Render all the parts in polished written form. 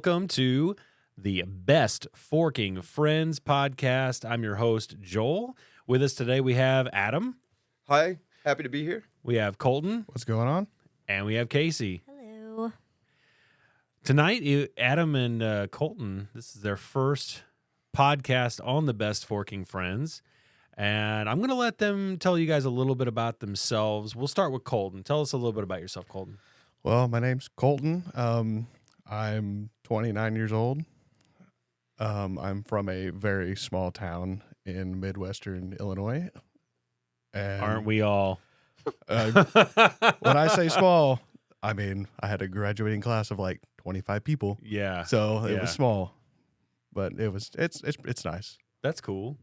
welcome to the Best Forking Friends podcast. I'm your host, Joel. With us today, we have Adam. Hi, happy to be here. We have Colton. What's going on? And we have Kacie. Hello. Tonight, Adam and Colton, this is their first podcast on the Best Forking Friends. And I'm going to let them tell you guys a little bit about themselves. We'll start with Colton. Tell us a little bit about yourself, Colton. Well, my name's Colton. I'm 29 years old. I'm from a very small town in Midwestern Illinois. And Aren't we all? when I say small, I mean I had a graduating class of like 25 people. Yeah. So it Yeah. was small, but it's nice. That's cool.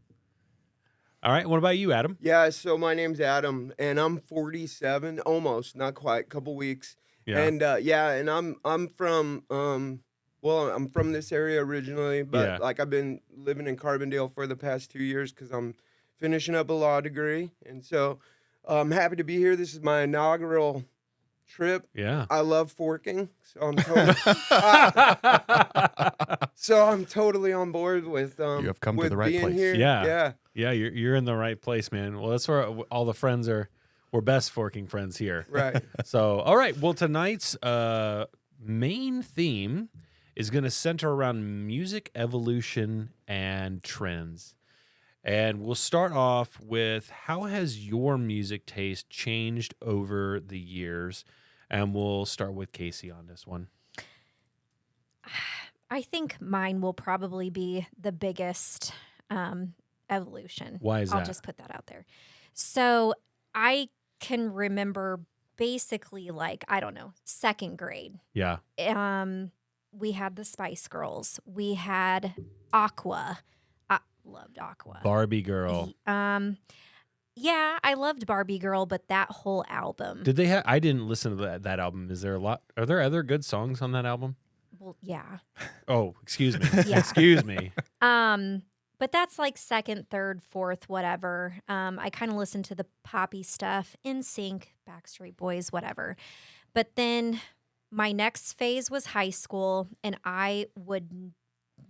All right. What about you, Adam? Yeah, so my name's Adam, and I'm 47, almost, not quite, couple weeks. Yeah. And and I'm from I'm from this area originally, but Yeah. like I've been living in Carbondale for the past 2 years because I'm finishing up a law degree, and so I'm happy to be here. This is my inaugural trip. Yeah. I love forking, so I'm totally on board with You have come to with the right being place. here. Yeah. Yeah. Yeah, you're in the right place, man. Well, that's where all the friends are. We're best forking friends here. Right. So, all right. Well, tonight's main theme is going to center around music evolution and trends. And we'll start off with how has your music taste changed over the years? And we'll start with Kacie on this one. I think mine will probably be the biggest evolution. Why is I'll that? just put that out there. So I can remember basically like, I don't know, second grade. Yeah. We had the Spice Girls. We had Aqua. I loved Aqua. Barbie Girl. Yeah, I loved Barbie Girl, but that whole album. Did they have? I didn't listen to that album. Is there a lot? Are there other good songs on that album? Well, yeah. Oh, excuse me. Yeah. Excuse me. But that's like second, third, fourth, whatever. I kind of listened to the poppy stuff, NSYNC, Backstreet Boys, whatever. But then my next phase was high school, and I would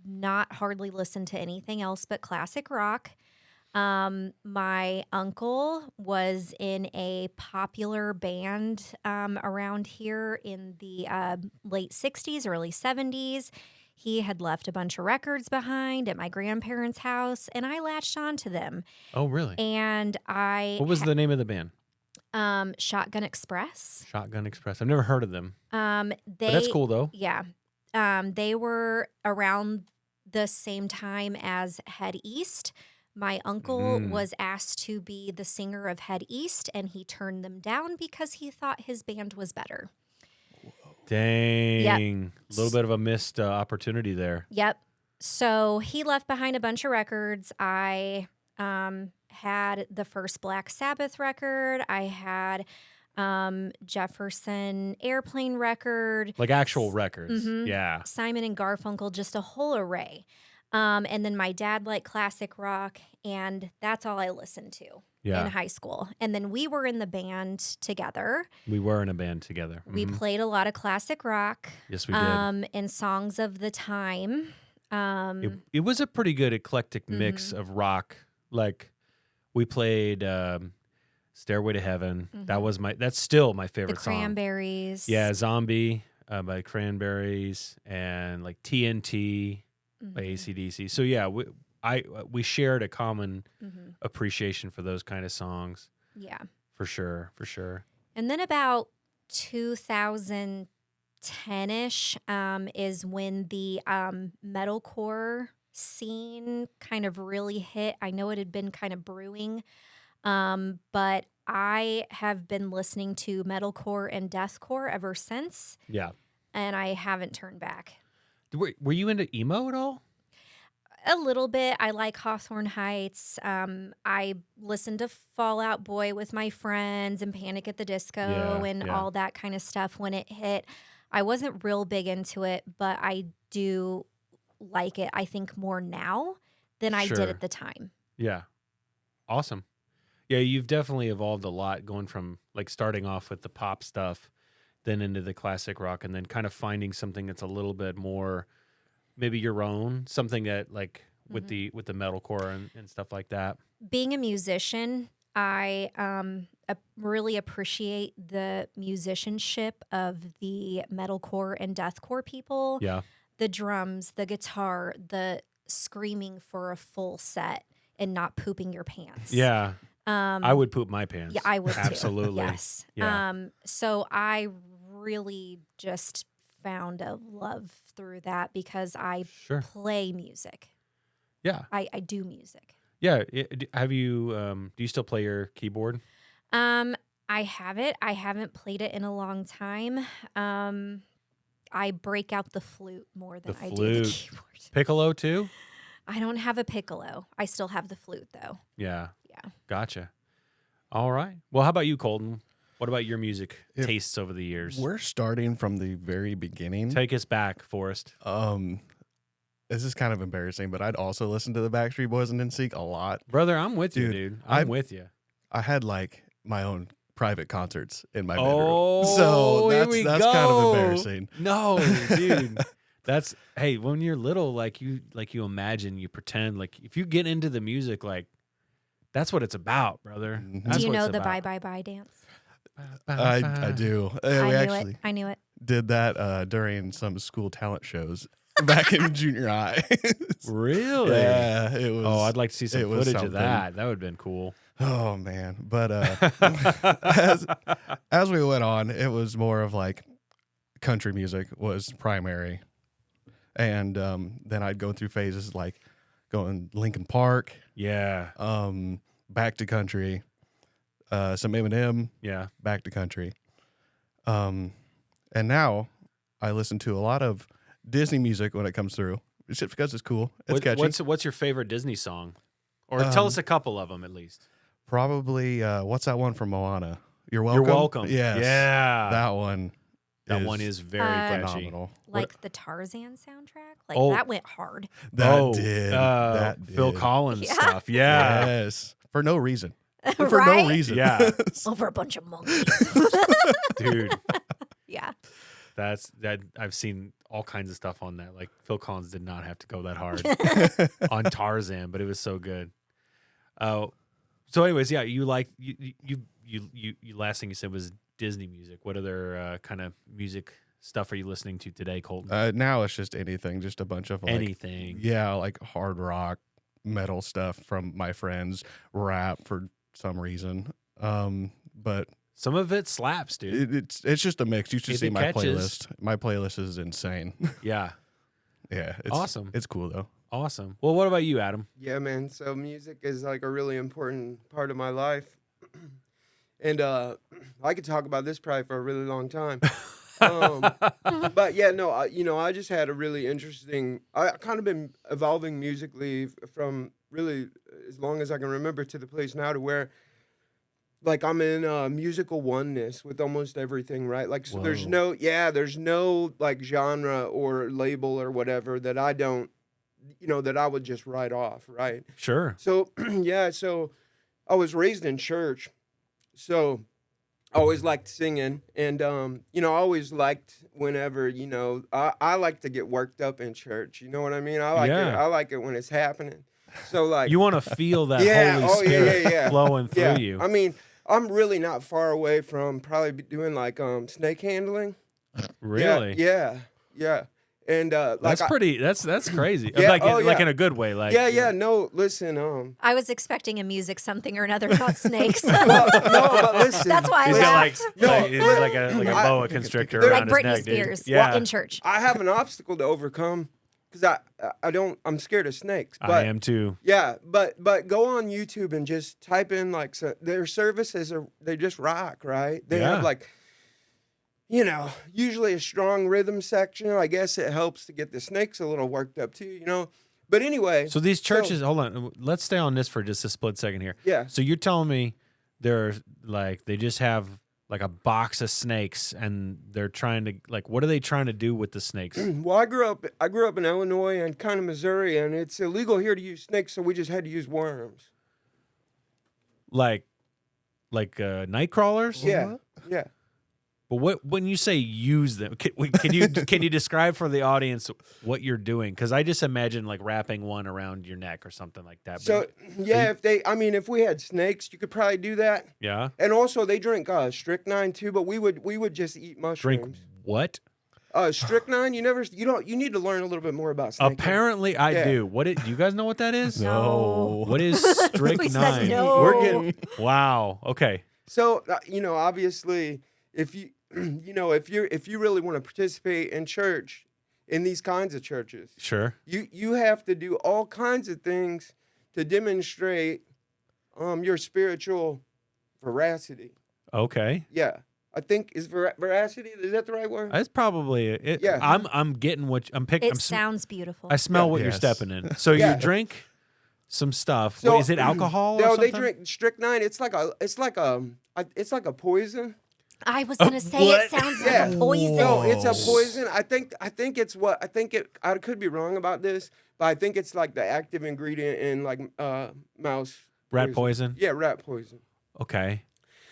not hardly listen to anything else but classic rock. My uncle was in a popular band around here in the late 60s, early 70s. He had left a bunch of records behind at my grandparents' house, and I latched on to them. Oh, really? And What was the name of the band? Shotgun Express. Shotgun Express. I've never heard of them. But But that's cool, though. Yeah. They were around the same time as Head East. My uncle was asked to be the singer of Head East, and he turned them down because he thought his band was better. Dang. A little bit of a missed opportunity there. Yep. So he left behind a bunch of records. I had the first Black Sabbath record. I had Jefferson Airplane record. Like actual records. Mhm. Yeah. Simon and Garfunkel, just a whole array. And then my dad liked classic rock, and that's all I listened to Yeah. in high school. And then we were in the band together. We were in a band together. We Mhm. played a lot of classic rock. Yes, we did. And songs of the time. It was a pretty good eclectic mix Mm-hmm. of rock. Like we played Stairway to Heaven. That's still my The favorite song. Cranberries. Yeah, Zombie by Cranberries and like TNT by Mhm. AC/DC. So yeah, we shared a common Mhm. appreciation for those kind of songs. Yeah. For sure, for sure. And then about 2010-ish is when the metalcore scene kind of really hit. I know it had been kind of brewing, but I have been listening to metalcore and deathcore ever since, Yeah. and I haven't turned back. Were you into emo at all? A little bit. I like Hawthorne Heights. I listened to Fall Out Boy with my friends and Panic at the Disco and all that kind of stuff when it hit. I wasn't real big into it, but I do like it, I think, more now than I did Sure. at the time. Yeah. Awesome. Yeah, you've definitely evolved a lot going from like starting off with the pop stuff, then into the classic rock, and then kind of finding something that's a little bit more maybe your own, something that like with Mm-hmm. the metalcore and stuff like that? Being a musician, I really appreciate the musicianship of the metalcore and deathcore people. Yeah. The drums, the guitar, the screaming for a full set and not pooping your pants. Yeah. Um, I would poop my pants. Yeah, I would too. Absolutely. Yes. Yeah. So I really just found a love through that because I Sure. play music. Yeah. I do music. Yeah. Have you do you still play your keyboard? I have it. I haven't played it in a long time. I break out the flute more than The I do the flute. keyboard. Piccolo too? I don't have a piccolo. I still have the flute though. Yeah. Yeah. Gotcha. All right. Well, how about you, Colton? What about your music If tastes over the years? We're starting from the very beginning. Take us back, Forrest. This is kind of embarrassing, but I'd also listen to the Backstreet Boys and NSYNC a lot. Brother, I'm with you, Dude, dude. I'm with you. I had like my own private concerts in my Oh, bedroom. So here that's we kind go. of embarrassing. No, dude. That's hey, when you're little, like you imagine, you pretend, like if you get into the music, like that's what it's about, brother. Mhm. That's Do you what know it's the about. bye bye bye dance? I do. I We knew actually it. I knew it. did that during some school talent shows back in junior high. Really? Yeah, it was. Oh, I'd like to see some it was footage of something. that. That would have been cool. Oh man, but as we went on, it was more of like country music was primary, and then I'd go through phases like going Linkin Park, Yeah. back to country, some Eminem, Yeah. back to country, and now I listen to a lot of Disney music when it comes through. It's just because it's cool, it's catchy. What's your favorite Disney song? Or tell us a couple of them at least. Probably what's that one from Moana? You're welcome. You're welcome. Yes. Yeah. That one. That one is very catchy. phenomenal. Like the Tarzan soundtrack? Like Oh. that went hard. That did. That did. Phil Collins Yeah. stuff. Yeah. Yes. For no reason. For Right? no reason. Yeah. Over a bunch of monkeys. Dude, Yeah. that I've seen all kinds of stuff on that. Like Phil Collins did not have to go that hard on Tarzan, but it was so good. So anyways, yeah, you like you last thing you said was Disney music. What other kind of music stuff are you listening to today, Colton? Now it's just anything, just a bunch of like, Anything. yeah, like hard rock, metal stuff from my friends, rap for some reason. But Some of it slaps, dude. it's just a mix. You should If see it my catches. playlist. My playlist is insane. Yeah. Yeah, it's Awesome. It's cool though. Awesome. Well, what about you, Adam? Yeah, man. So music is like a really important part of my life, and I could talk about this probably for a really long time. But yeah, no, I just had a really interesting. I kind of been evolving musically from really as long as I can remember to the place now to where, like, I'm in musical oneness with almost everything, right? Like, so there's Whoa. there's no like genre or label or whatever that I don't, that I would just write off, right? Sure. So yeah, so I was raised in church, so I always liked singing, and I always liked whenever I like to get worked up in church. You know what I mean? I like it. Yeah. I like it when it's happening. So like You want to feel that Yeah, Holy Spirit yeah. flowing through yeah, you. I mean, I'm really not far away from probably doing like snake handling. Really? Yeah. And like That's pretty. That's crazy. Yeah, Like, oh, like yeah. in a good way. Like yeah. No, listen. I was expecting a music something or another about snakes. No, but listen. That's why I He's got laughed. he's like a I- boa constrictor Like around his Britney neck, dude. Spears Yeah, in church. I have an obstacle to overcome because I'm scared of snakes. But I am too. yeah, but go on YouTube and just type in like their services they just rock, right? They Yeah. have like usually a strong rhythm section. I guess it helps to get the snakes a little worked up too. But anyway, So these churches, hold on, let's stay on this for just a split second here. yeah. So you're telling me they're like they just have like a box of snakes and they're trying to like what are they trying to do with the snakes? Well, I grew up in Illinois and kind of Missouri, and it's illegal here to use snakes, so we just had to use worms. like night crawlers? Yeah, yeah. But when you say use them, can you describe for the audience what you're doing? Because I just imagine like wrapping one around your neck or something like that. So yeah, if we had snakes, you could probably do that. Yeah. And also they drink strychnine too, but we would just eat mushrooms. Drink what? Strychnine. You need to learn a little bit more about snake. Apparently, I Yeah. do. Do you guys know what that is? No. What is We strychnine? said no. We're getting wow. Okay. So obviously, if you if you really want to participate in church, in these kinds of churches, Sure. you have to do all kinds of things to demonstrate your spiritual veracity. Okay. Yeah, I think veracity, is that the right word? That's probably it. Yeah. I'm getting what I'm picking. It sounds beautiful. I smell what you're Yes. stepping in. So Yeah. you drink some stuff. So- Wait, is it alcohol? or No, they something? drink strychnine. It's like a poison. I was gonna say what? it sounds Yeah. like a poison. No, it's a Oh. poison. I think I could be wrong about this, but I think it's like the active ingredient in like mouse Rat poison. Yeah, rat poison. Okay.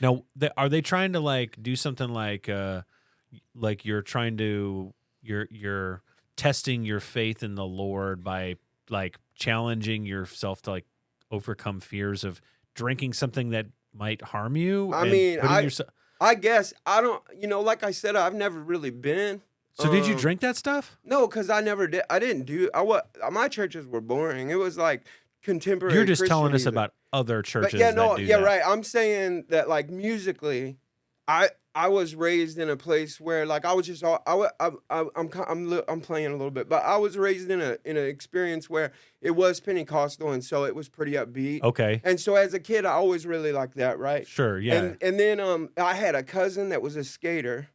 Now, are they trying to like do something like you're trying to you're testing your faith in the Lord by like challenging yourself to like overcome fears of drinking something that might harm you? I and mean, putting yourself- I guess I don't. Like I said, I've never really been. So did you drink that stuff? No, because I never did. I didn't do. My churches were boring. It was like contemporary. You're just telling us Christian music. about other churches. But yeah, no, that do yeah, that. right. I'm saying that like musically, I was raised in a place where like I was just I'm playing a little bit, but I was raised in an experience where it was Pentecostal, and so it was pretty upbeat. Okay. And so as a kid, I always really liked that, right? Sure. Yeah. And then I had a cousin that was a skater,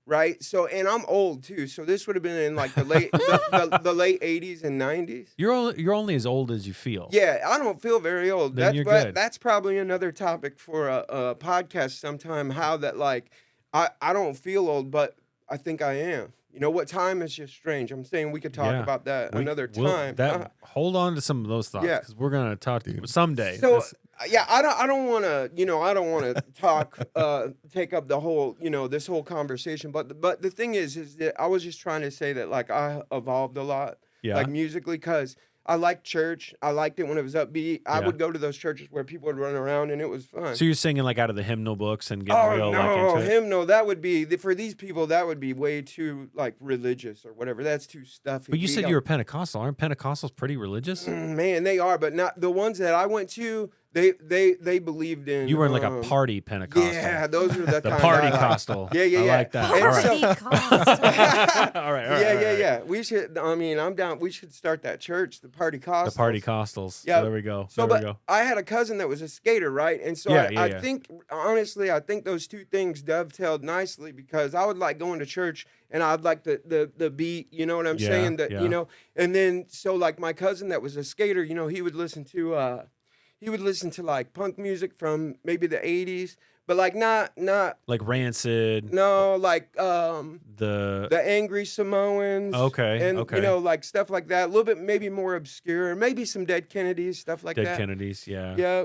right? So and I'm old too, so this would have been in like the late the late 80s and 90s. You're only as old as you feel. Yeah, I don't feel very old. Then you're good. That's probably another topic for a podcast sometime. How that like I don't feel old, but I think I am. You know what? Time is just strange. I'm saying we could talk Yeah. about that another We'll- time. hold on to some of those thoughts Yeah. because we're gonna talk someday. So This- yeah, I don't want to talk take up the whole this whole conversation. But the thing is that I was just trying to say that like I evolved a lot yeah. like musically because I liked church. I liked it when it was upbeat. I Yeah. would go to those churches where people would run around and it was fun. So you're singing like out of the hymnal books and getting Oh real no, like into it. hymn no, that would be for these people. That would be way too like religious or whatever. That's too stuffy. But you We said don't- you were Pentecostal. Aren't Pentecostals pretty religious? Man, they are, but not the ones that I went to. They believed in. You were in like a party Pentecostal. Yeah, those are the The kind party I like. costal. Yeah, yeah, I yeah. like that. And All right. so- Pentecostal. all right. Yeah. We should. I mean, I'm down. We should start that church, the party costals. The party costals. Yeah. There we go. So, there we but go. I had a cousin that was a skater, right? And so Yeah, I yeah. think, honestly, I think those two things dovetailed nicely because I would like going to church and I'd like the beat, you know what I'm Yeah, saying? That yeah. and then so like my cousin that was a skater, he would listen to like punk music from maybe the 80s, but like not Like Rancid. no like The Angry Samoans. Okay, And okay. like stuff like that. A little bit maybe more obscure. Maybe some Dead Kennedys, stuff like Dead that. Kennedys. Yeah. Yeah.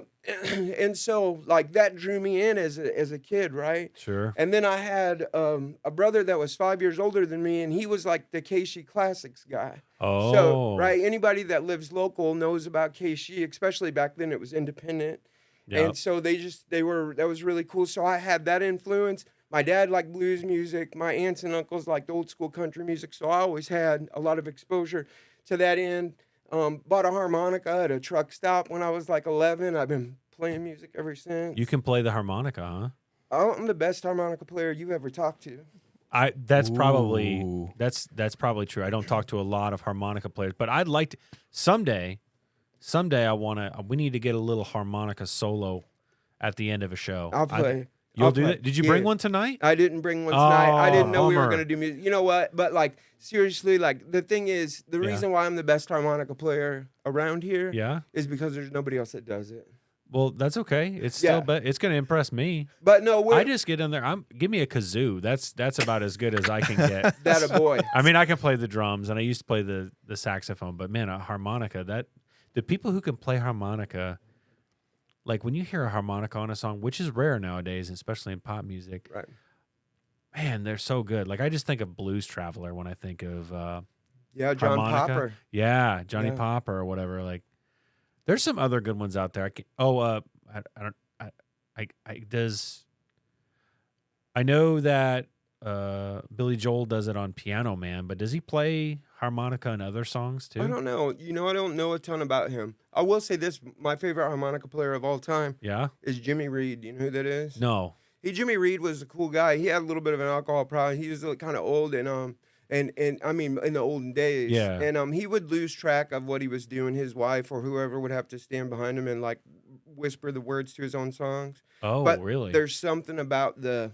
And so like that drew me in as a kid, right? Sure. And then I had a brother that was 5 years older than me, and he was like the Kacie Classics guy. Oh. So, right, anybody that lives local knows about Kacie, especially back then it was independent. Yep. And so that was really cool. So I had that influence. My dad liked blues music. My aunts and uncles liked old school country music. So I always had a lot of exposure to that end. Bought a harmonica at a truck stop when I was like 11. I've been playing music ever since. You can play the harmonica, huh? I'm the best harmonica player you've ever talked to. That's probably Ooh. that's probably true. I don't talk to a lot of harmonica players, but I'd like to someday we need to get a little harmonica solo at the end of a show. I'll play. You'll I'll do play. that? Did you bring Yeah. one tonight? I didn't bring one tonight. I didn't know we were bummer. going to do music. You know what? But like seriously, like the thing is, the Yeah. reason why I'm the best harmonica player around here Yeah. is because there's nobody else that does it. Well, that's okay. It's Yeah. still it's going to impress me. But no, I just get in there. Give me a kazoo. That's about as good as I can get. that a boy. I mean, I can play the drums and I used to play the saxophone, but man, a harmonica, the people who can play harmonica, like when you hear a harmonica on a song, which is rare nowadays, especially in pop music, Right. man, they're so good. Like I just think of Blues Traveler when I think of Yeah, John harmonica. Popper. Yeah, Johnny Yeah. Popper or whatever. Like there's some other good ones out there. I don't I know that Billy Joel does it on Piano Man, but does he play harmonica in other songs I too? don't know. I don't know a ton about him. I will say this: my favorite harmonica player of all time Yeah. is Jimmy Reed. You know who that is? No. Jimmy Reed was a cool guy. He had a little bit of an alcohol problem. He was kind of old and I mean in the olden days. Yeah. And he would lose track of what he was doing. His wife or whoever would have to stand behind him and like whisper the words to his own songs. Oh, But really? there's something about the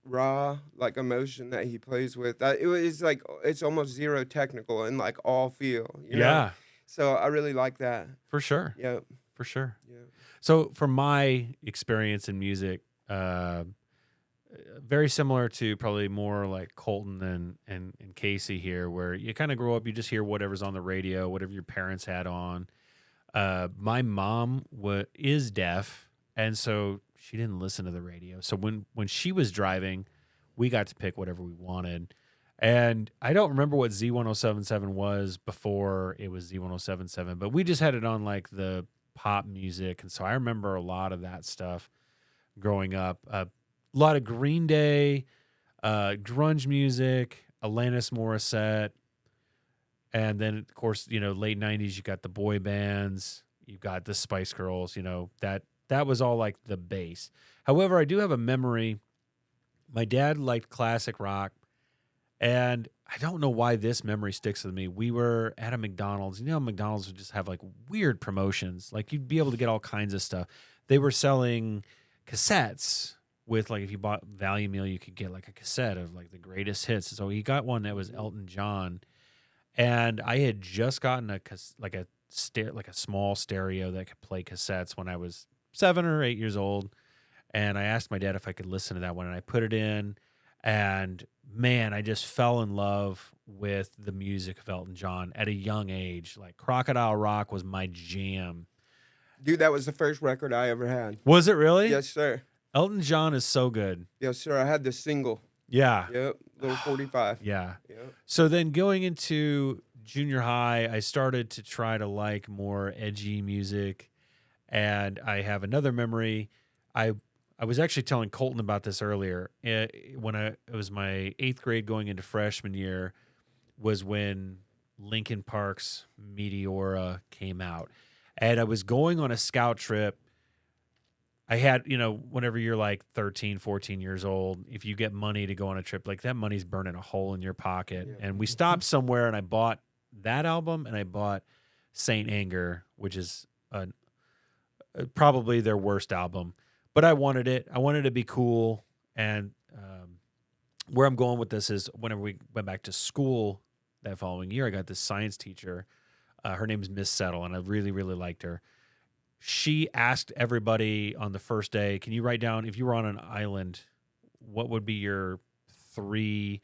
raw like emotion that he plays with. It was like it's almost zero technical and like all feel. You know? Yeah, So I really like that. for sure. Yeah. For sure. Yeah. So, from my experience in music, very similar to probably more like Colton and Kacie here, where you kind of grow up, you just hear whatever's on the radio, whatever your parents had on. My mom is deaf, and so she didn't listen to the radio. So when she was driving, we got to pick whatever we wanted. And I don't remember what Z1077 was before it was Z1077, but we just had it on like the pop music, and so I remember a lot of that stuff growing up. A lot of Green Day, grunge music, Alanis Morissette, and then of course late '90s you got the boy bands, you got the Spice Girls. That was all like the base. However, I do have a memory. My dad liked classic rock, and I don't know why this memory sticks with me. We were at a McDonald's. McDonald's would just have like weird promotions. Like you'd be able to get all kinds of stuff. They were selling cassettes with like if you bought Value Meal, you could get like a cassette of like the greatest hits. So he got one that was Elton John, and I had just gotten a small stereo that could play cassettes when I was 7 or 8 years old, and I asked my dad if I could listen to that one, and I put it in. And man, I just fell in love with the music of Elton John at a young age. Like Crocodile Rock was my jam. Dude, that was the first record I ever had. Was it really? Yes, sir. Elton John is so good. Yes, sir. I had the single. Yeah. Yep. Little 45. Yeah. Yep. So then going into junior high, I started to try to like more edgy music. And I have another memory. I was actually telling Colton about this earlier. When it was my 8th grade going into freshman year was when Linkin Park's Meteora came out. And I was going on a scout trip. I had, whenever you're like 13, 14 years old, if you get money to go on a trip, like that money's burning a hole in your pocket. Yeah. And we stopped somewhere and I bought that album and I bought Saint Anger, which is probably their worst album. But I wanted it. I wanted it to be cool. And where I'm going with this is whenever we went back to school that following year, I got this science teacher. Her name is Miss Settle, and I really, really liked her. She asked everybody on the first day, can you write down, if you were on an island, what would be your 3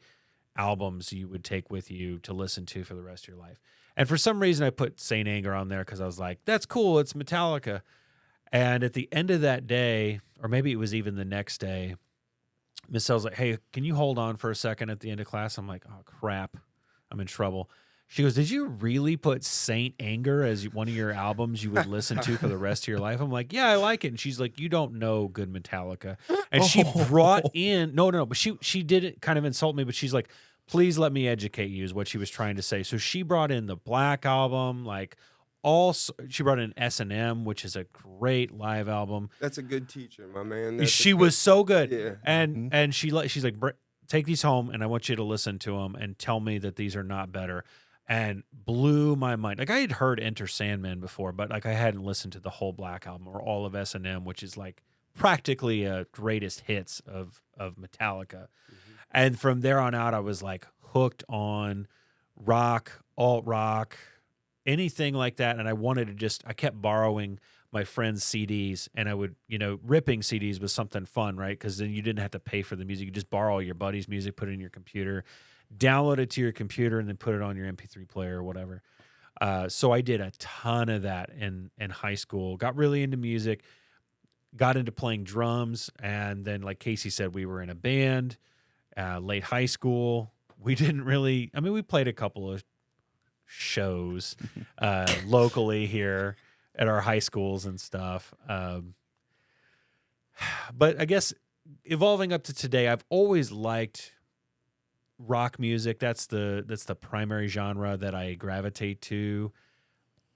albums you would take with you to listen to for the rest of your life? And for some reason, I put Saint Anger on there because I was like, that's cool. It's Metallica. And at the end of that day, or maybe it was even the next day, Miss Sell's like, hey, can you hold on for a second at the end of class? I'm like, oh, crap. I'm in trouble. She goes, did you really put Saint Anger as one of your albums you would listen to for the rest of your life? I'm like, yeah, I like it. And she's like, you don't know good Metallica. And she brought in, no, but she didn't kind of insult me, but she's like, please let me educate you is what she was trying to say. So she brought in the Black Album, like she brought in S&M, which is a great live album. That's a good teacher, my man. She was so good. Yeah. And she's like, take these home and I want you to listen to them and tell me that these are not better. And blew my mind. Like I had heard Enter Sandman before, but like I hadn't listened to the whole Black Album or all of S&M, which is like practically a greatest hits of Metallica. Mm-hmm. And from there on out, I was like hooked on rock, alt rock, anything like that. And I wanted to I kept borrowing my friends' CDs, and I would, ripping CDs was something fun, right? Because then you didn't have to pay for the music. You just borrow your buddy's music, put it in your computer, download it to your computer, and then put it on your MP3 player or whatever. So I did a ton of that in high school, got really into music. got into playing drums, and then, like Kacie said, we were in a band. Late high school, we didn't really. I mean, we played a couple of shows locally here at our high schools and stuff. But I guess evolving up to today, I've always liked rock music. That's the primary genre that I gravitate to.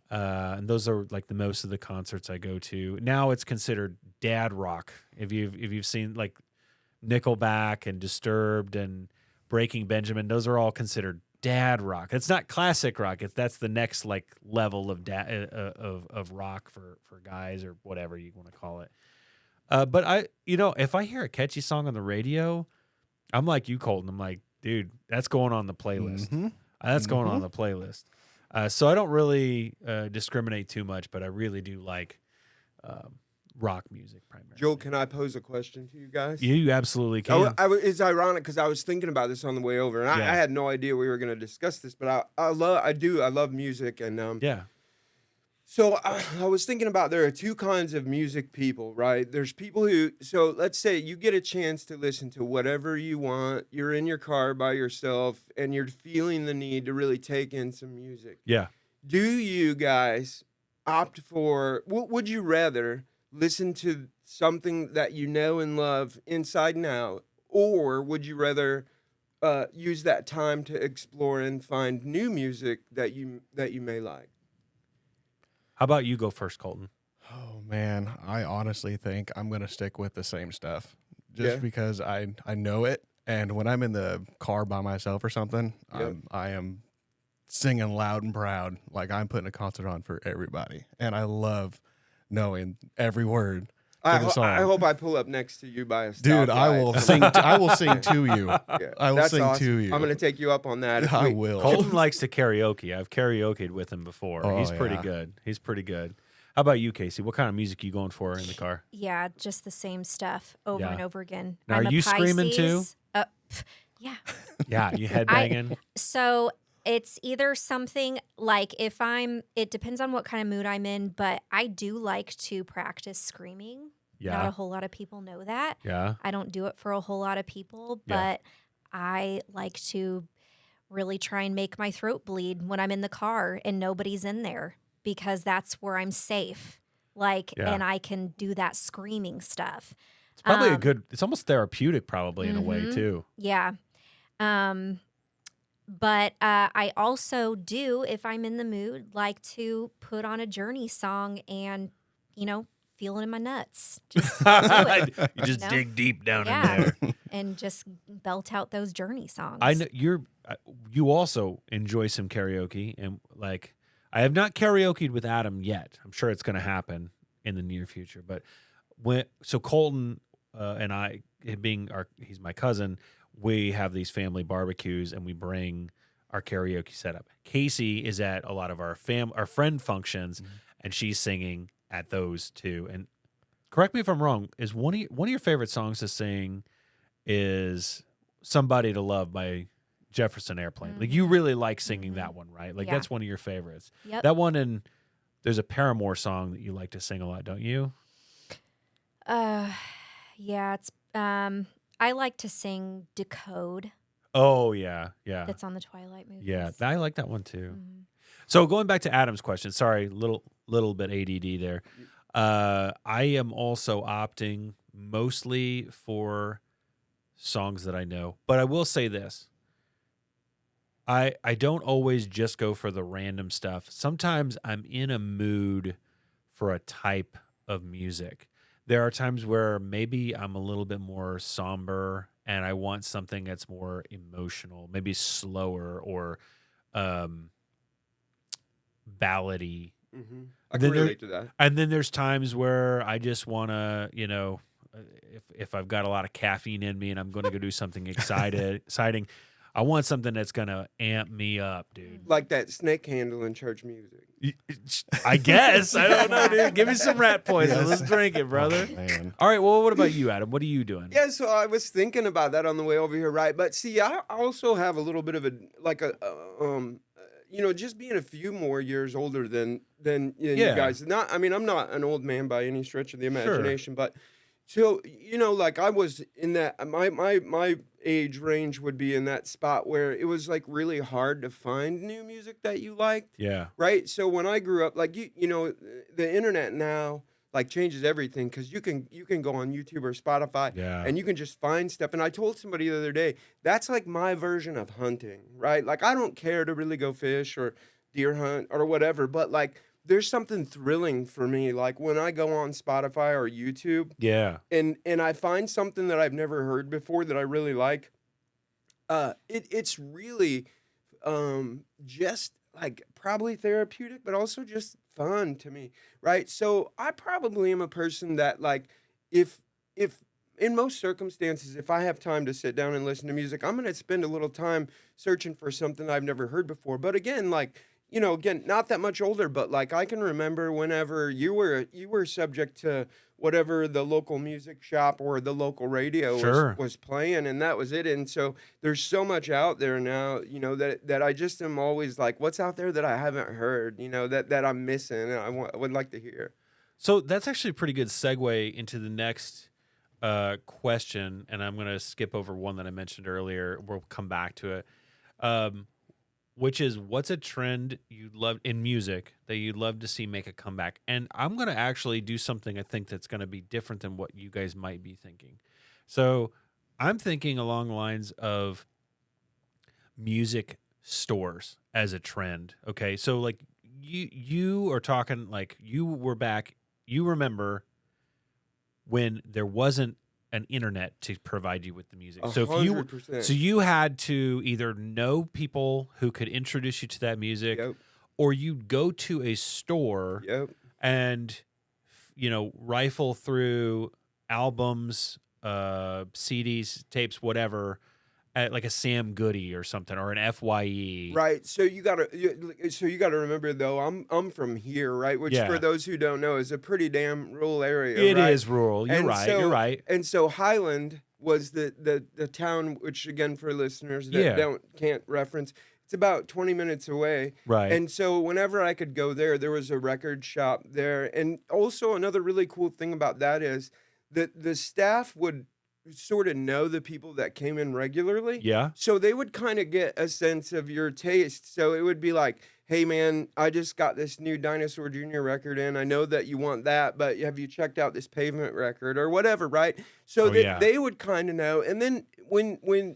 And those are like the most of the concerts I go to. Now it's considered dad rock. If you've seen like Nickelback and Disturbed and Breaking Benjamin, those are all considered dad rock. It's not classic rock. That's the next like level of of rock for guys or whatever you want to call it. But if I hear a catchy song on the radio, I'm like you, Colton. I'm like, dude, that's going on the playlist. Mm-hmm. That's going on the playlist. So I don't really discriminate too much, but I really do like rock music primarily. Joel, can I pose a question to you guys? You absolutely can. It's ironic because I was thinking about this on the way over, and I had no idea we were going to discuss this. But I love music, and yeah. So I was thinking about there are two kinds of music people, right? There's people who, so let's say you get a chance to listen to whatever you want. You're in your car by yourself, and you're feeling the need to really take in some music. Yeah. Do you guys opt for? Would you rather listen to something that you know and love inside and out, or would you rather use that time to explore and find new music that you may like? How about you go first, Colton? Oh man, I honestly think I'm gonna stick with the same stuff, just because I know it, and when I'm in the car by myself or something, I am singing loud and proud, like I'm putting a concert on for everybody, and I love knowing every word. I hope I pull up next to you by a stoplight. Dude, I will sing. I will sing to you. Yeah, I will sing to you. I'm going to take you up on that. I will. Colton likes to karaoke. I've karaoke'd with him before. Oh, He's pretty good. He's pretty good. How about you, Kacie? What kind of music you going for in the car? Yeah, just the same stuff over and over again. Now, I'm are you screaming too? Yeah. Yeah, you headbanging? So it's either something like it depends on what kind of mood I'm in, but I do like to practice screaming. Yeah. Not a whole lot of people know that. Yeah. I don't do it for a whole lot of people, but I like to really try and make my throat bleed when I'm in the car and nobody's in there, because that's where I'm safe. And I can do that screaming stuff. It's probably it's almost therapeutic probably in a way too. Yeah. But I also do, if I'm in the mood, like to put on a Journey song and, feel it in my nuts. Just do it, you just dig deep down in there. And just belt out those Journey songs. I know you also enjoy some karaoke, and like I have not karaokeed with Adam yet. I'm sure it's going to happen in the near future. But Colton and I, he's my cousin, we have these family barbecues and we bring our karaoke setup. Kacie is at a lot of our friend functions, and she's singing at those too. And correct me if I'm wrong, is one of your favorite songs to sing is "Somebody to Love" by Jefferson Airplane. Like you really like singing that one, right? Like that's one of your favorites. Yep. That one, and there's a Paramore song that you like to sing a lot, don't you? Yeah, it's I like to sing Decode. Oh yeah. That's on the Twilight movies. Yeah, I like that one too. So going back to Adam's question, sorry, little bit ADD there. I am also opting mostly for songs that I know, but I will say this. I don't always just go for the random stuff. Sometimes I'm in a mood for a type of music. There are times where maybe I'm a little bit more somber and I want something that's more emotional, maybe slower or ballady. I can relate to that. And then there's times where I just want to, if I've got a lot of caffeine in me and I'm going to go do something exciting, I want something that's going to amp me up, dude. Like that snake handle in church music. I guess. I don't know, dude. Give me some rat poison. Yes. Let's drink it, brother. Oh, man. All right, well, what about you, Adam? What are you doing? Yeah, so I was thinking about that on the way over here, right? But see, I also have a little bit of just being a few more years older than you Yeah. guys. Not, I mean, I'm not an old man by any stretch of the Sure. imagination, but so like I was in that my age range would be in that spot where it was like really hard to find new music that you liked, Yeah. right? So when I grew up, like the internet now like changes everything because you can go on YouTube or Spotify Yeah. and you can just find stuff. And I told somebody the other day that's like my version of hunting, right? Like I don't care to really go fish or deer hunt or whatever, but like there's something thrilling for me like when I go on Spotify or YouTube Yeah. and I find something that I've never heard before that I really like. It's really just like probably therapeutic, but also just fun to me, right? So I probably am a person that like if in most circumstances, if I have time to sit down and listen to music, I'm gonna spend a little time searching for something I've never heard before. But again, like again, not that much older, but like I can remember whenever you were subject to whatever the local music shop or the local radio Sure. was playing, and that was it. And so there's so much out there now, that I just am always like, what's out there that I haven't heard, that I'm missing, and I would like to hear. So that's actually a pretty good segue into the next question, and I'm going to skip over one that I mentioned earlier. We'll come back to it, which is what's a trend you'd love in music that you'd love to see make a comeback? And I'm going to actually do something I think that's going to be different than what you guys might be thinking. So I'm thinking along the lines of music stores as a trend. Okay, so like you are talking like you were back. You remember when there wasn't an internet to provide you with the music. So if you 100%. so you had to either know people who could introduce you to that music, Yep. or you'd go to a store Yep. and rifle through albums, CDs, tapes, whatever, at like a Sam Goody or something, or an FYE. Right. So you gotta remember though, I'm from here, right? Which Yeah. for those who don't know is a pretty damn rural area. It is right? rural. You're And right. so- You're right. And so Highland was the town, which again for listeners that Yeah. can't reference, it's about 20 minutes away. Right. And so whenever I could go there was a record shop there. And also another really cool thing about that is that the staff would sort of know the people that came in regularly. Yeah. So they would kind of get a sense of your taste. So it would be like, hey, man, I just got this new Dinosaur Jr. record in. I know that you want that, but have you checked out this Pavement record or whatever, right? So Oh, yeah. they would kind of know. And then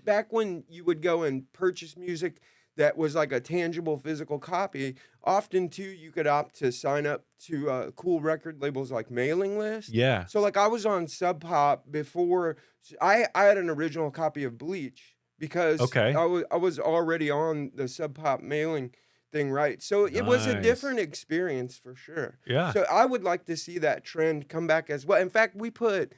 back when you would go and purchase music that was like a tangible physical copy, often too you could opt to sign up to cool record labels like mailing lists. Yeah. So like I was on Sub Pop before I had an original copy of Bleach because Okay. I was already on the Sub Pop mailing thing, right? So it was a Nice. different experience for sure. Yeah. So I would like to see that trend come back as well. In fact, we put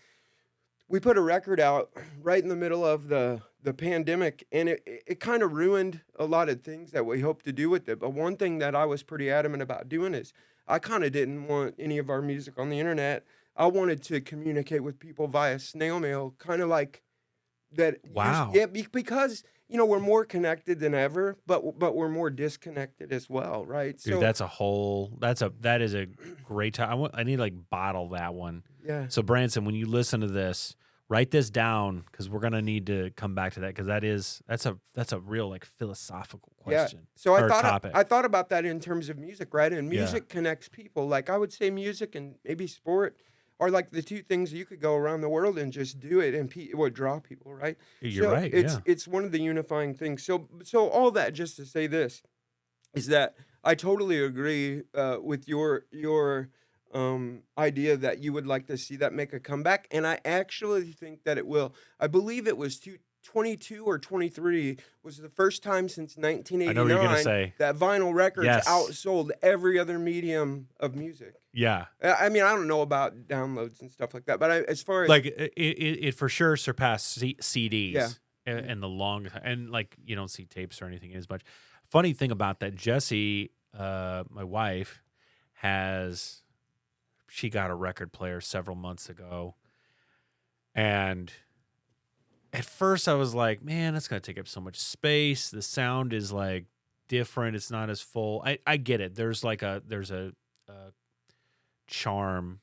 a record out right in the middle of the pandemic, and it kind of ruined a lot of things that we hoped to do with it. But one thing that I was pretty adamant about doing is I kind of didn't want any of our music on the internet. I wanted to communicate with people via snail mail, kind of like that. Wow. Because we're more connected than ever, but we're more disconnected as well, right? Dude, that is a great time. I need to like bottle that one. Yeah. So Branson, when you listen to this, write this down because we're gonna need to come back to that because that's a real like philosophical question. Yeah. So or topic. I thought about that in terms of music, right? And music connects people. Like I would say music and maybe sport are like the two things you could go around the world and just do it and it would draw people, right? You're right. It's one of the unifying things. So all that just to say this is that I totally agree with your idea that you would like to see that make a comeback, and I actually think that it will. I believe it was 22 or 23 was the first time since I know what you're gonna 1989 say. that vinyl records Yes. outsold every other medium of music. Yeah. I mean, I don't know about downloads and stuff like that, but as far as Like it for sure surpassed CDs. Yeah. And the long and like you don't see tapes or anything as much. Funny thing about that, Jessie, my wife, she got a record player several months ago, and at first I was like, man, that's gonna take up so much space. The sound is like different. It's not as full. I get it. There's a charm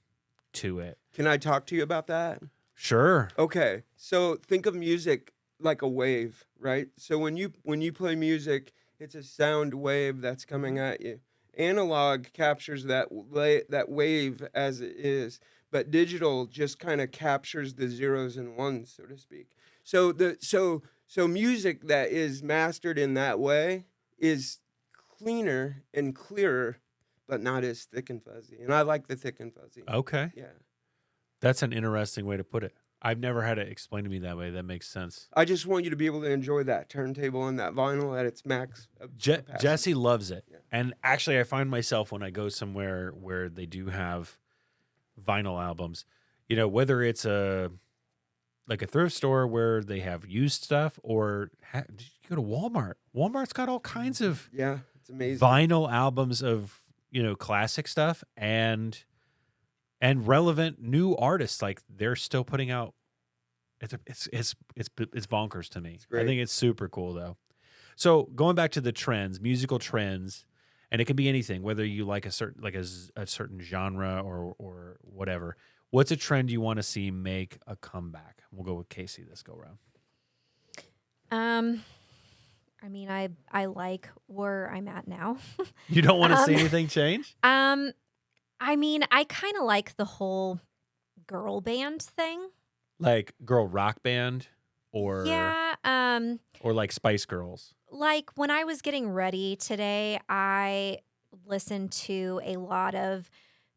to it. Can I talk to you about that? Sure. Okay, so think of music like a wave, right? So when you play music, it's a sound wave that's coming at you. Analog captures that wave as it is, but digital just kind of captures the zeros and ones, so to speak. So music that is mastered in that way is cleaner and clearer, but not as thick and fuzzy. And I like the thick and fuzzy. Okay. Yeah. That's an interesting way to put it. I've never had it explained to me that way. That makes sense. I just want you to be able to enjoy that turntable and that vinyl at its max. Capacity. Jesse loves it. Yeah. And actually, I find myself when I go somewhere where they do have vinyl albums, whether it's like a thrift store where they have used stuff, or you go to Walmart. Walmart's got all kinds of Yeah, it's amazing. vinyl albums of classic stuff and relevant new artists. Like they're still putting out. It's bonkers to me. It's great. I think it's super cool though. So going back to the trends, musical trends, and it can be anything, whether you like a certain genre or whatever. What's a trend you want to see make a comeback? We'll go with Kacie this go round. I mean, I like where I'm at now. You don't want to see anything change? I mean, I kind of like the whole girl band thing. Like girl rock band or or like Spice Girls. Like when I was getting ready today, I listened to a lot of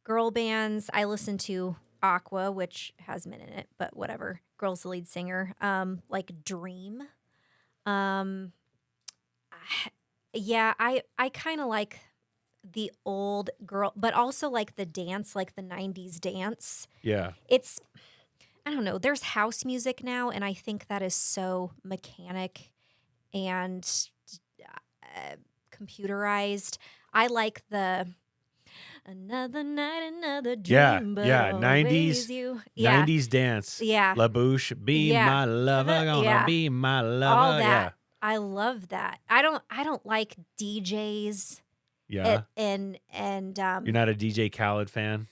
girl bands. I listened to Aqua, which has men in it, but whatever. Girl's the lead singer. Like Dream. Yeah, I kind of like the old girl, but also like the dance, like the 90s dance. Yeah. It's, I don't know, there's house music now, and I think that is so mechanic and computerized. I like the another night, another dream. But Yeah. always 90s. You. Yeah. 90s dance. Yeah. La Bouche, be Yeah. my lover, gonna Yeah. be my lover. All that. I love that. I don't like DJs. Yeah. And You're not a DJ Khaled fan?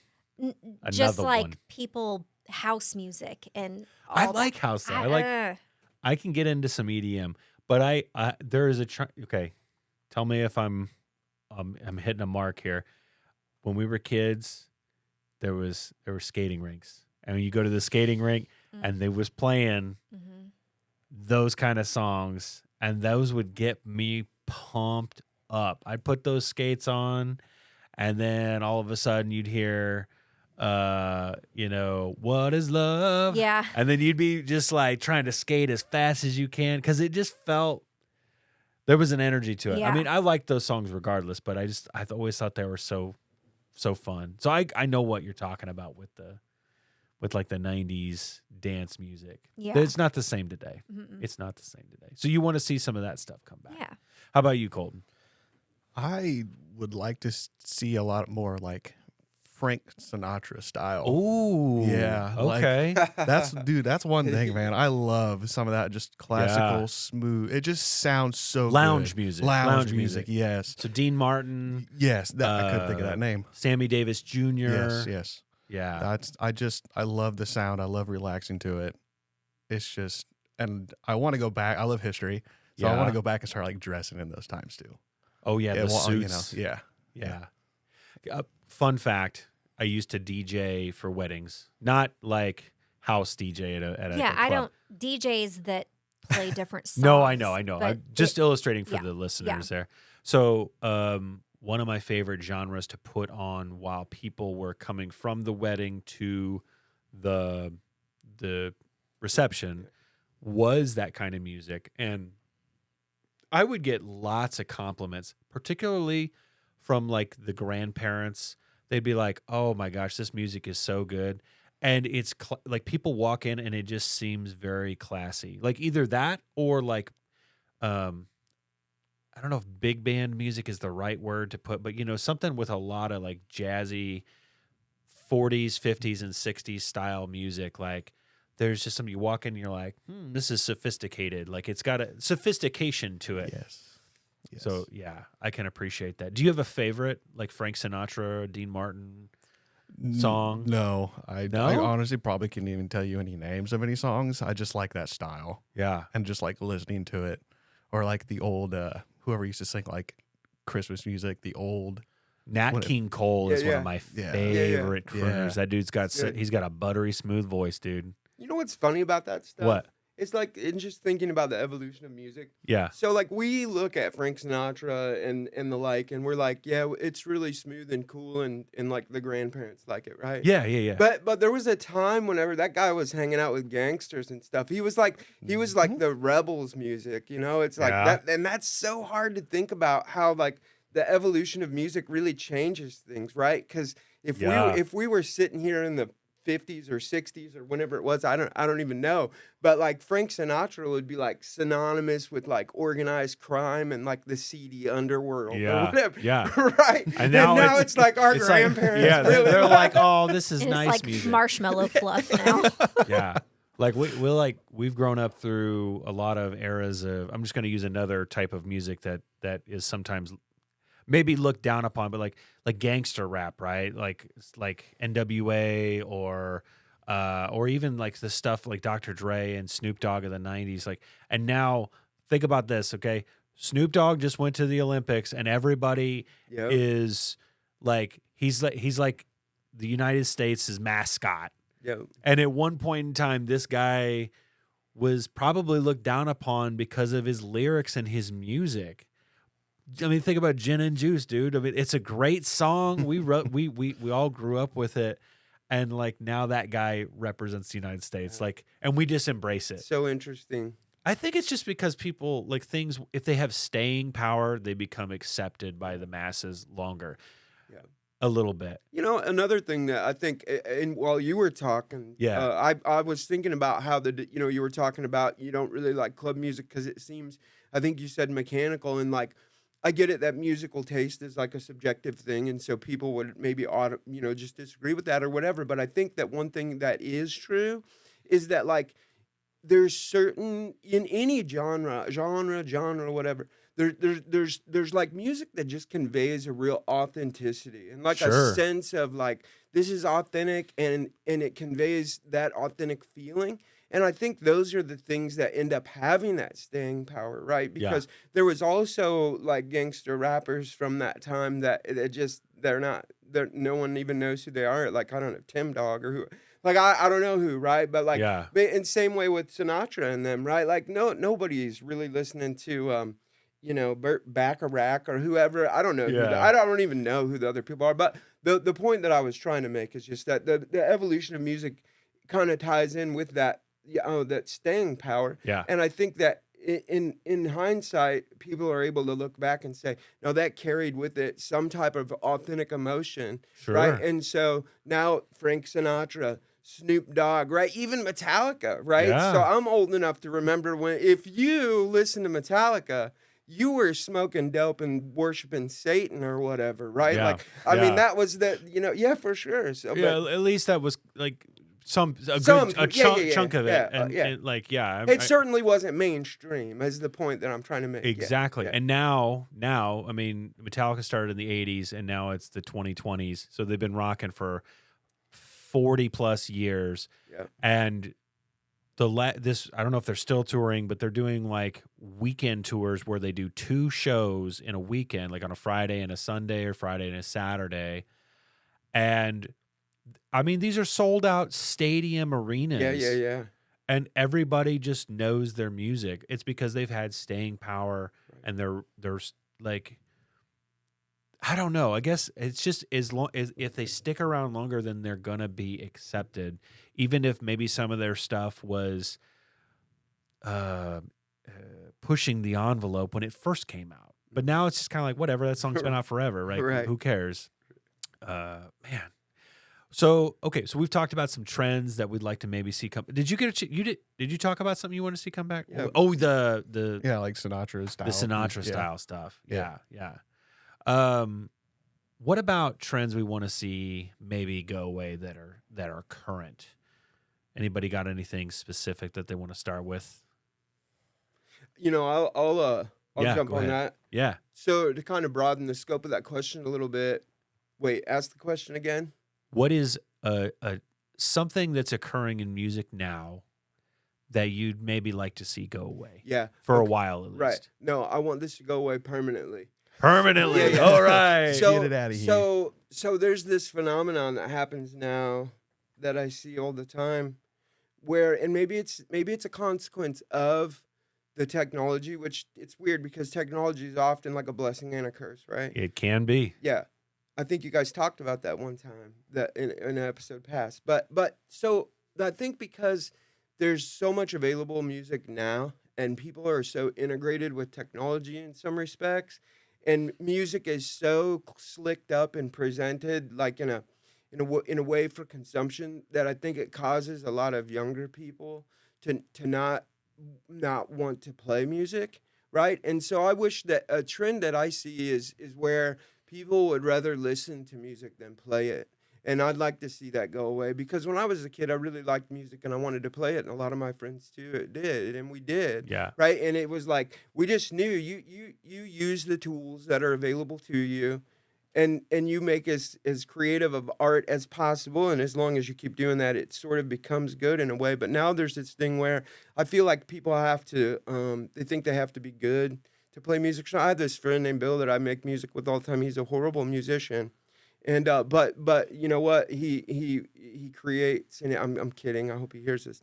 just Another like one. people house music and all I that. like house though. I can get into some EDM, but I there is okay. Tell me if I'm hitting a mark here. When we were kids, there were skating rinks, and when you go to the skating rink, and they was playing those kind of songs, and those would get me pumped up. I'd put those skates on, and then all of a sudden you'd hear, what is love? Yeah. And then you'd be just like trying to skate as fast as you can because it just felt there was an energy to it. Yeah. I mean, I liked those songs regardless, but I've always thought they were so fun. So I know what you're talking about with like the 90s dance music. Yeah. It's not the same today. Mm-mm. It's not the same today. So you want to see some of that stuff come back. Yeah. How about you, Colton? I would like to see a lot more like Frank Sinatra style. Oh, Yeah, like- Okay. That's one thing, man. I love some of that just classical, Yeah. smooth. It just sounds so Lounge good. music. Lounge music. Yes. So Dean Martin, Yes. I couldn't think of that name. Sammy Davis Jr. Yes. Yeah. I love the sound. I love relaxing to it. It's just, and I want to go back. I love history, so I Yeah. want to go back and start like dressing in those times too. Oh yeah, the well, suits. yeah. Yeah. Fun fact: I used to DJ for weddings, not like house DJ at a Yeah, club. I don't DJs that play different songs. No, I know. but I'm just illustrating for yeah, the listeners there. So, one of my favorite genres to put on while people were coming from the wedding to the reception was that kind of music, and I would get lots of compliments, particularly from like the grandparents. They'd be like, "Oh my gosh, this music is so good." And it's like people walk in and it just seems very classy. Like either that or like I don't know if big band music is the right word to put, but something with a lot of like jazzy 40s, 50s and 60s style music. Like there's just some, you walk in and you're like, this is sophisticated. Like it's got a sophistication to it. Yes. Yes. So yeah, I can appreciate that. Do you have a favorite like Frank Sinatra, or Dean Martin song? No, I No? honestly probably couldn't even tell you any names of any songs. I just like that style Yeah. and just like listening to it, or like the old whoever used to sing like Christmas music, the old. Nat What- King Cole is Yeah, one yeah. of my Yeah. favorite Yeah. crooners. That dude's got It's good. he's got a buttery smooth voice, dude. You know what's funny about that stuff? What? It's like in just thinking about the evolution of music. Yeah. So like we look at Frank Sinatra and the like, and we're like, yeah, it's really smooth and cool, and like the grandparents like it, right? Yeah, yeah, yeah. But there was a time whenever that guy was hanging out with gangsters and stuff. He was like the rebels music, you know? It's like Yeah. that, and that's so hard to think about how like the evolution of music really changes things, right? Because Yeah. if we were sitting here in the 50s or 60s or whenever it was, I don't even know, but like Frank Sinatra would be like synonymous with like organized crime and like the seedy underworld or Yeah, whatever. yeah. Right. And now it's like our it's like- grandparents. yeah, really they're like, oh, this is And nice it's like music. marshmallow fluff now. Yeah. Like we've grown up through a lot of eras of, I'm just going to use another type of music that is sometimes maybe looked down upon, but like gangster rap, right? Like NWA or even like the stuff like Dr. Dre and Snoop Dogg of the 90s. Like, and now think about this, okay? Snoop Dogg just went to the Olympics and everybody Yep. is like, he's like the United States' mascot. Yep. And at one point in time, this guy was probably looked down upon because of his lyrics and his music. I mean, think about Gin and Juice, dude. I mean, it's a great song. We wrote, we all grew up with it, and like now that guy represents the United States, like, and we just embrace it. So interesting. I think it's just because people like things. If they have staying power, they become accepted by the masses longer. Yeah. A little bit. You know, another thing that I think, and while you were talking, Yeah. I was thinking about how you were talking about you don't really like club music because it seems, I think you said mechanical, and like, I get it that musical taste is like a subjective thing, and so people would maybe just disagree with that or whatever. But I think that one thing that is true is that like there's certain in any genre, whatever. There's like music that just conveys a real authenticity and like Sure. a sense of like this is authentic and it conveys that authentic feeling. And I think those are the things that end up having that staying power, right? Yeah. Because there was also like gangster rappers from that time that no one even knows who they are. Like, I don't know, Tim Dog or who, like, I don't know who, right? But like, Yeah. but in same way with Sinatra and them, right? Like, nobody's really listening to, Burt Bacharach or whoever. I don't know. Yeah. I don't even know who the other people are. But the point that I was trying to make is just that the evolution of music kind of ties in with that, that staying power. Yeah. And I think that in hindsight, people are able to look back and say, no, that carried with it some type of authentic emotion, Sure. right? And so now Frank Sinatra, Snoop Dogg, right? Even Metallica, right? Yeah. So I'm old enough to remember if you listen to Metallica, you were smoking dope and worshiping Satan or whatever, right? Yeah. Like, I Yeah. mean, that was yeah, for sure. So, Yeah, but at least that was like Some, chunk yeah. chunk of it, Yeah, and, yeah. and like yeah, it certainly wasn't mainstream, is the point that I'm trying to make. Yeah, exactly. yeah. And now, I mean, Metallica started in the '80s, and now it's the 2020s, so they've been rocking for 40 plus years. Yeah. And this, I don't know if they're still touring, but they're doing like weekend tours where they do 2 shows in a weekend, like on a Friday and a Sunday or Friday and a Saturday, and I mean, these are sold out stadium arenas. Yeah. And everybody just knows their music. It's because they've had staying power, and they're like, I don't know. I guess it's just as long as if they stick around longer, then they're gonna be accepted, even if maybe some of their stuff was pushing the envelope when it first came out. But now it's just kind of like whatever. That song's been out forever, right? Right. Who cares? Man. So okay, so we've talked about some trends that we'd like to maybe see come. Did you get did you talk about something you want to see come back? Yeah. Oh, the Yeah, like Sinatra style. the Sinatra Yeah. style stuff. Yeah. Yeah. What about trends we want to see maybe go away that are current? Anybody got anything specific that they want to start with? I'll I'll Yeah, jump go on ahead. that. Yeah. So to kind of broaden the scope of that question a little bit, wait, ask the question again. What is a something that's occurring in music now that you'd maybe like to see go away Yeah. for a Okay. while at least? Right. No, I want this to go away permanently. Permanently. Yeah, yeah. All right. So, Get it outta here. So there's this phenomenon that happens now that I see all the time, where, and maybe it's a consequence of the technology, which it's weird because technology is often like a blessing and a curse, right? It can be. Yeah. I think you guys talked about that one time that in an episode past. But so I think because there's so much available music now and people are so integrated with technology in some respects, and music is so slicked up and presented like in a way for consumption, that I think it causes a lot of younger people to not want to play music, right? And so I wish that a trend that I see is where people would rather listen to music than play it. And I'd like to see that go away, because when I was a kid, I really liked music and I wanted to play it. And a lot of my friends too did, and we did. Yeah. Right. And it was like, we just knew you use the tools that are available to you, and you make as creative of art as possible. And as long as you keep doing that, it sort of becomes good in a way. But now there's this thing where I feel like people have to, they think they have to be good to play music. So I have this friend named Bill that I make music with all the time. He's a horrible musician. And but you know what, he creates, and I'm kidding, I hope he hears this,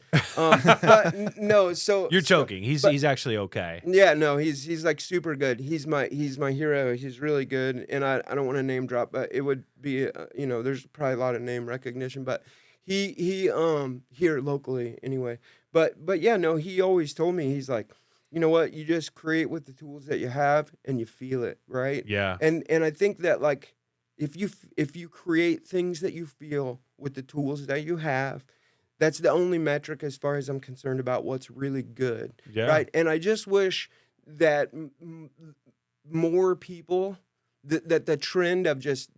no, so You're joking. He's actually okay. yeah, no, he's like super good. He's my hero. He's really good, and I don't want to name drop, but it would be there's probably a lot of name recognition, but he here locally anyway. But yeah, no, he always told me, he's like, you know what, you just create with the tools that you have and you feel it, right? Yeah. And I think that, like, if you create things that you feel with the tools that you have, that's the only metric as far as I'm concerned about what's really good. Yeah. Right. And I just wish that more people, that the trend of just,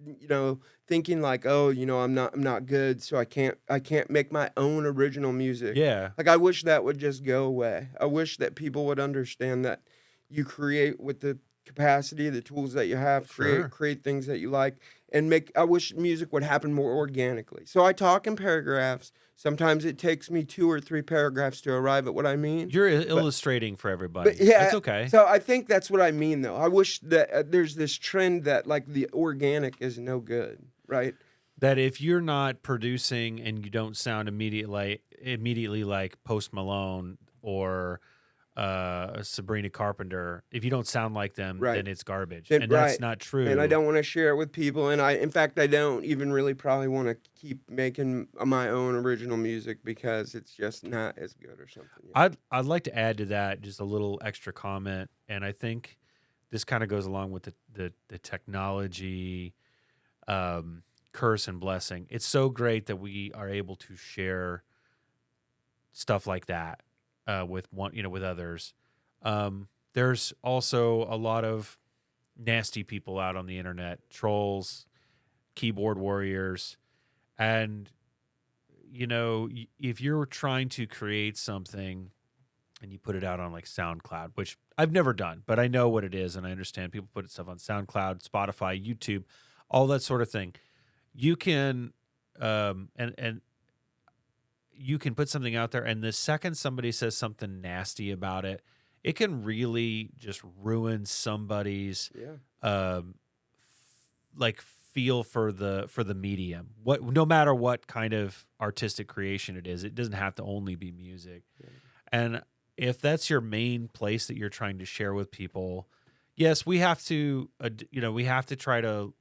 thinking like, oh, I'm not good, so I can't make my own original music. Yeah. Like, I wish that would just go away. I wish that people would understand that you create with the capacity, the tools that you have, Sure. create things that you like, and I wish music would happen more organically. So I talk in paragraphs. Sometimes it takes me 2 or 3 paragraphs to arrive at what I mean. You're illustrating for everybody. But yeah, That's okay. So I think that's what I mean, though. I wish that there's this trend that, like, the organic is no good, right? That if you're not producing and you don't sound immediately like Post Malone or Sabrina Carpenter, if you don't sound like them, Right. then it's garbage. Then- And that's right. not true. And I don't want to share it with people. And in fact, I don't even really probably want to keep making my own original music because it's just not as good or something. I'd like to add to that just a little extra comment, and I think this kind of goes along with the technology curse and blessing. It's so great that we are able to share stuff like that with others. There's also a lot of nasty people out on the internet, trolls, keyboard warriors, and if you're trying to create something and you put it out on like SoundCloud, which I've never done, but I know what it is and I understand people put stuff on SoundCloud, Spotify, YouTube, all that sort of thing. You can and you can put something out there, and the second somebody says something nasty about it, it can really just ruin somebody's like feel for the medium. No matter what kind of artistic creation it is, it doesn't have to only be music. Yeah. And if that's your main place that you're trying to share with people, yes, we have to try to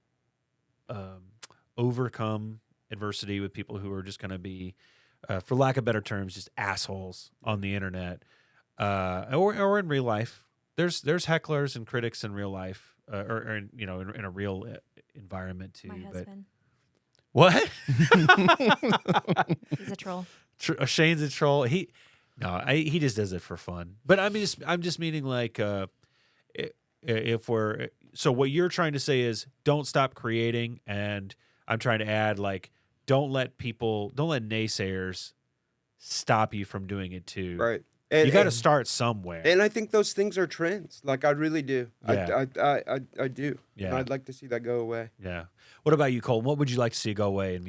overcome adversity with people who are just going to be, for lack of better terms, just assholes on the internet, or in real life. There's hecklers and critics in real life, or in a real environment too. My husband. What? He's a troll. Shane's a troll. He just does it for fun. But I'm just meaning like, so what you're trying to say is don't stop creating, and I'm trying to add, like, don't let naysayers stop you from doing it too. Right. And, You got to and, start somewhere. and I think those things are trends. Like I really do. Yeah. I do. Yeah. And I'd like to see that go away. Yeah. What about you, Cole? What would you like to see go away in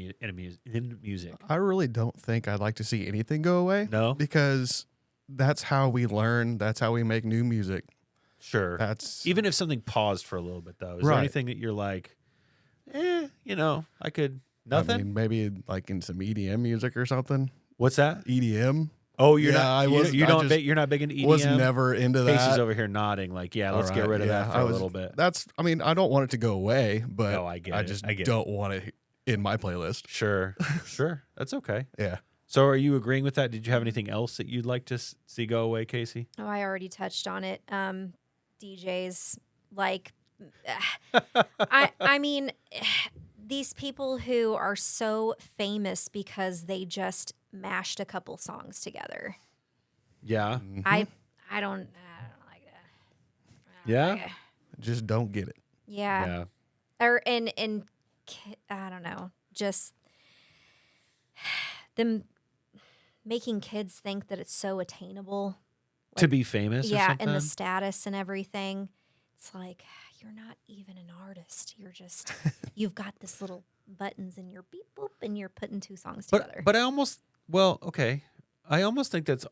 music? I really don't think I'd like to see anything go away. No? Because that's how we learn. That's how we make new music. Sure. That's Even if something paused for a little bit, though, is there Right. anything that you're like, I could nothing? I mean, maybe like in some EDM music or something. What's that? EDM. Oh, you're Yeah, not. I You, was- you I don't. just You're not big into EDM. Was never into Casey's that. over here nodding, like, yeah, let's All get right, rid of yeah, that for I a was- little bit. That's. I mean, I don't want it to go away, but No, I get I it. just I get it. don't want it in my playlist. Sure, sure, that's okay. Yeah. So, are you agreeing with that? Did you have anything else that you'd like to see go away, Casey? Oh, I already touched on it. DJs, like, I mean, these people who are so famous because they just mashed a couple songs together. Yeah, I don't like that. yeah, Just don't get it. Yeah. yeah. Or I don't know, just them making kids think that it's so attainable. To be famous, or Yeah, something? and the status and everything. It's like you're not even an artist. You're just you've got this little buttons in your beep boop, and you're putting two songs together. But I almost okay. I almost think that's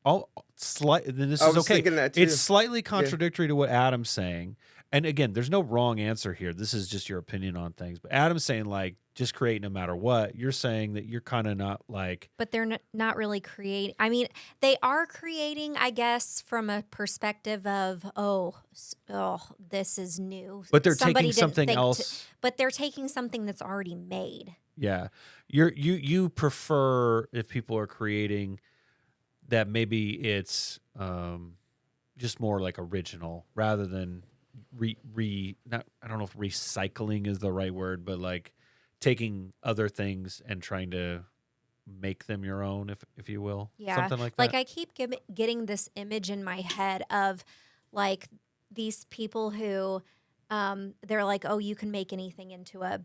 all slight. Then this I is was okay. thinking that too. It's slightly contradictory to what Adam's saying. And again, there's no wrong answer here. This is just your opinion on things. But Adam's saying like just create no matter what. You're saying that you're kind of not like. But they're not really creating. I mean, they are creating, I guess, from a perspective of this is new. But they're Somebody taking didn't something think else. but they're taking something that's already made. Yeah, you prefer if people are creating that maybe it's just more like original rather than not I don't know if recycling is the right word, but like taking other things and trying to make them your own, if you will. Yeah, Something like like that. I keep getting this image in my head of like these people who they're like, oh, you can make anything into a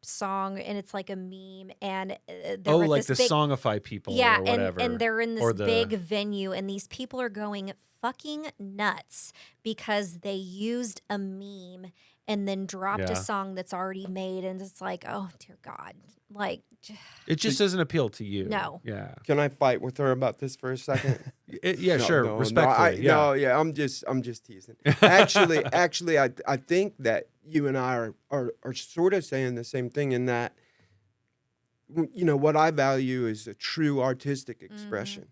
song, and it's like a meme, and they're at like this the big, songify people yeah, or whatever. and they're in or this the- big venue, and these people are going fucking nuts because they used a meme and then dropped Yeah. a song that's already made, and it's like, oh dear God, like It just doesn't appeal to you. No. Yeah. Can I fight with her about this for a second? Yeah, No, sure. no, Respectfully. yeah. No, yeah, I'm just teasing. Actually, I think that you and I are sort of saying the same thing in that, what I value is a true artistic expression,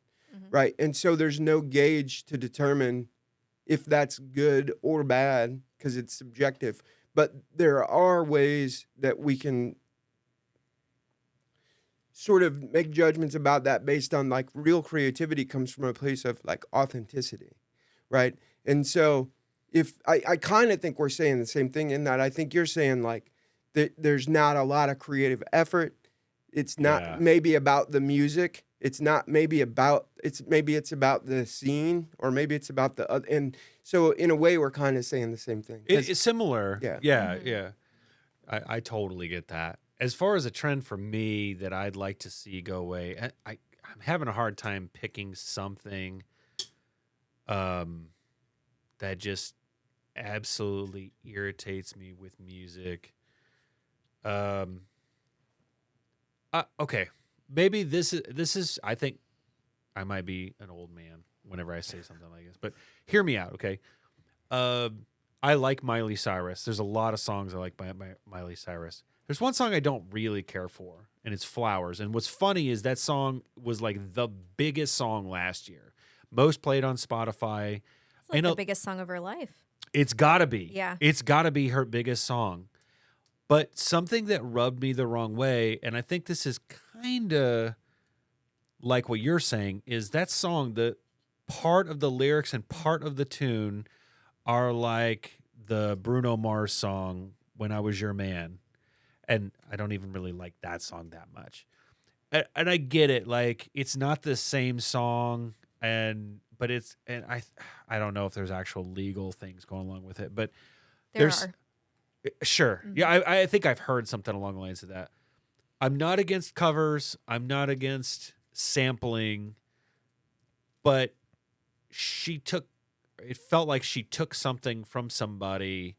right? And so there's no gauge to determine if that's good or bad because it's subjective. But there are ways that we can sort of make judgments about that based on like real creativity comes from a place of like authenticity, right? And so if I kind of think we're saying the same thing in that I think you're saying like that there's not a lot of creative effort. It's not Yeah. maybe about the music. It's not maybe about it's about the scene or maybe it's about the other. And so in a way we're kind of saying the same thing. 'Cause- It's similar. Yeah. Yeah. Yeah. I totally get that. As far as a trend for me that I'd like to see go away, I'm having a hard time picking something that just absolutely irritates me with music. Okay. Maybe this is I think I might be an old man whenever I say something like this, but hear me out, okay? I like Miley Cyrus. There's a lot of songs I like by Miley Cyrus. There's one song I don't really care for, and it's Flowers. And what's funny is that song was like the biggest song last year. Most played on Spotify. it's like And the biggest song of her life. It's got to be. Yeah. It's got to be her biggest song. But something that rubbed me the wrong way, and I think this is kind of like what you're saying, is that song, the part of the lyrics and part of the tune are like the Bruno Mars song, When I Was Your Man. And I don't even really like that song that much. And I get it. Like, it's not the same song, but it's, and I don't know if there's actual legal things going along with it, but There there's, are. sure. Mm-hmm. Yeah, I think I've heard something along the lines of that. I'm not against covers. I'm not against sampling. but it felt like she took something from somebody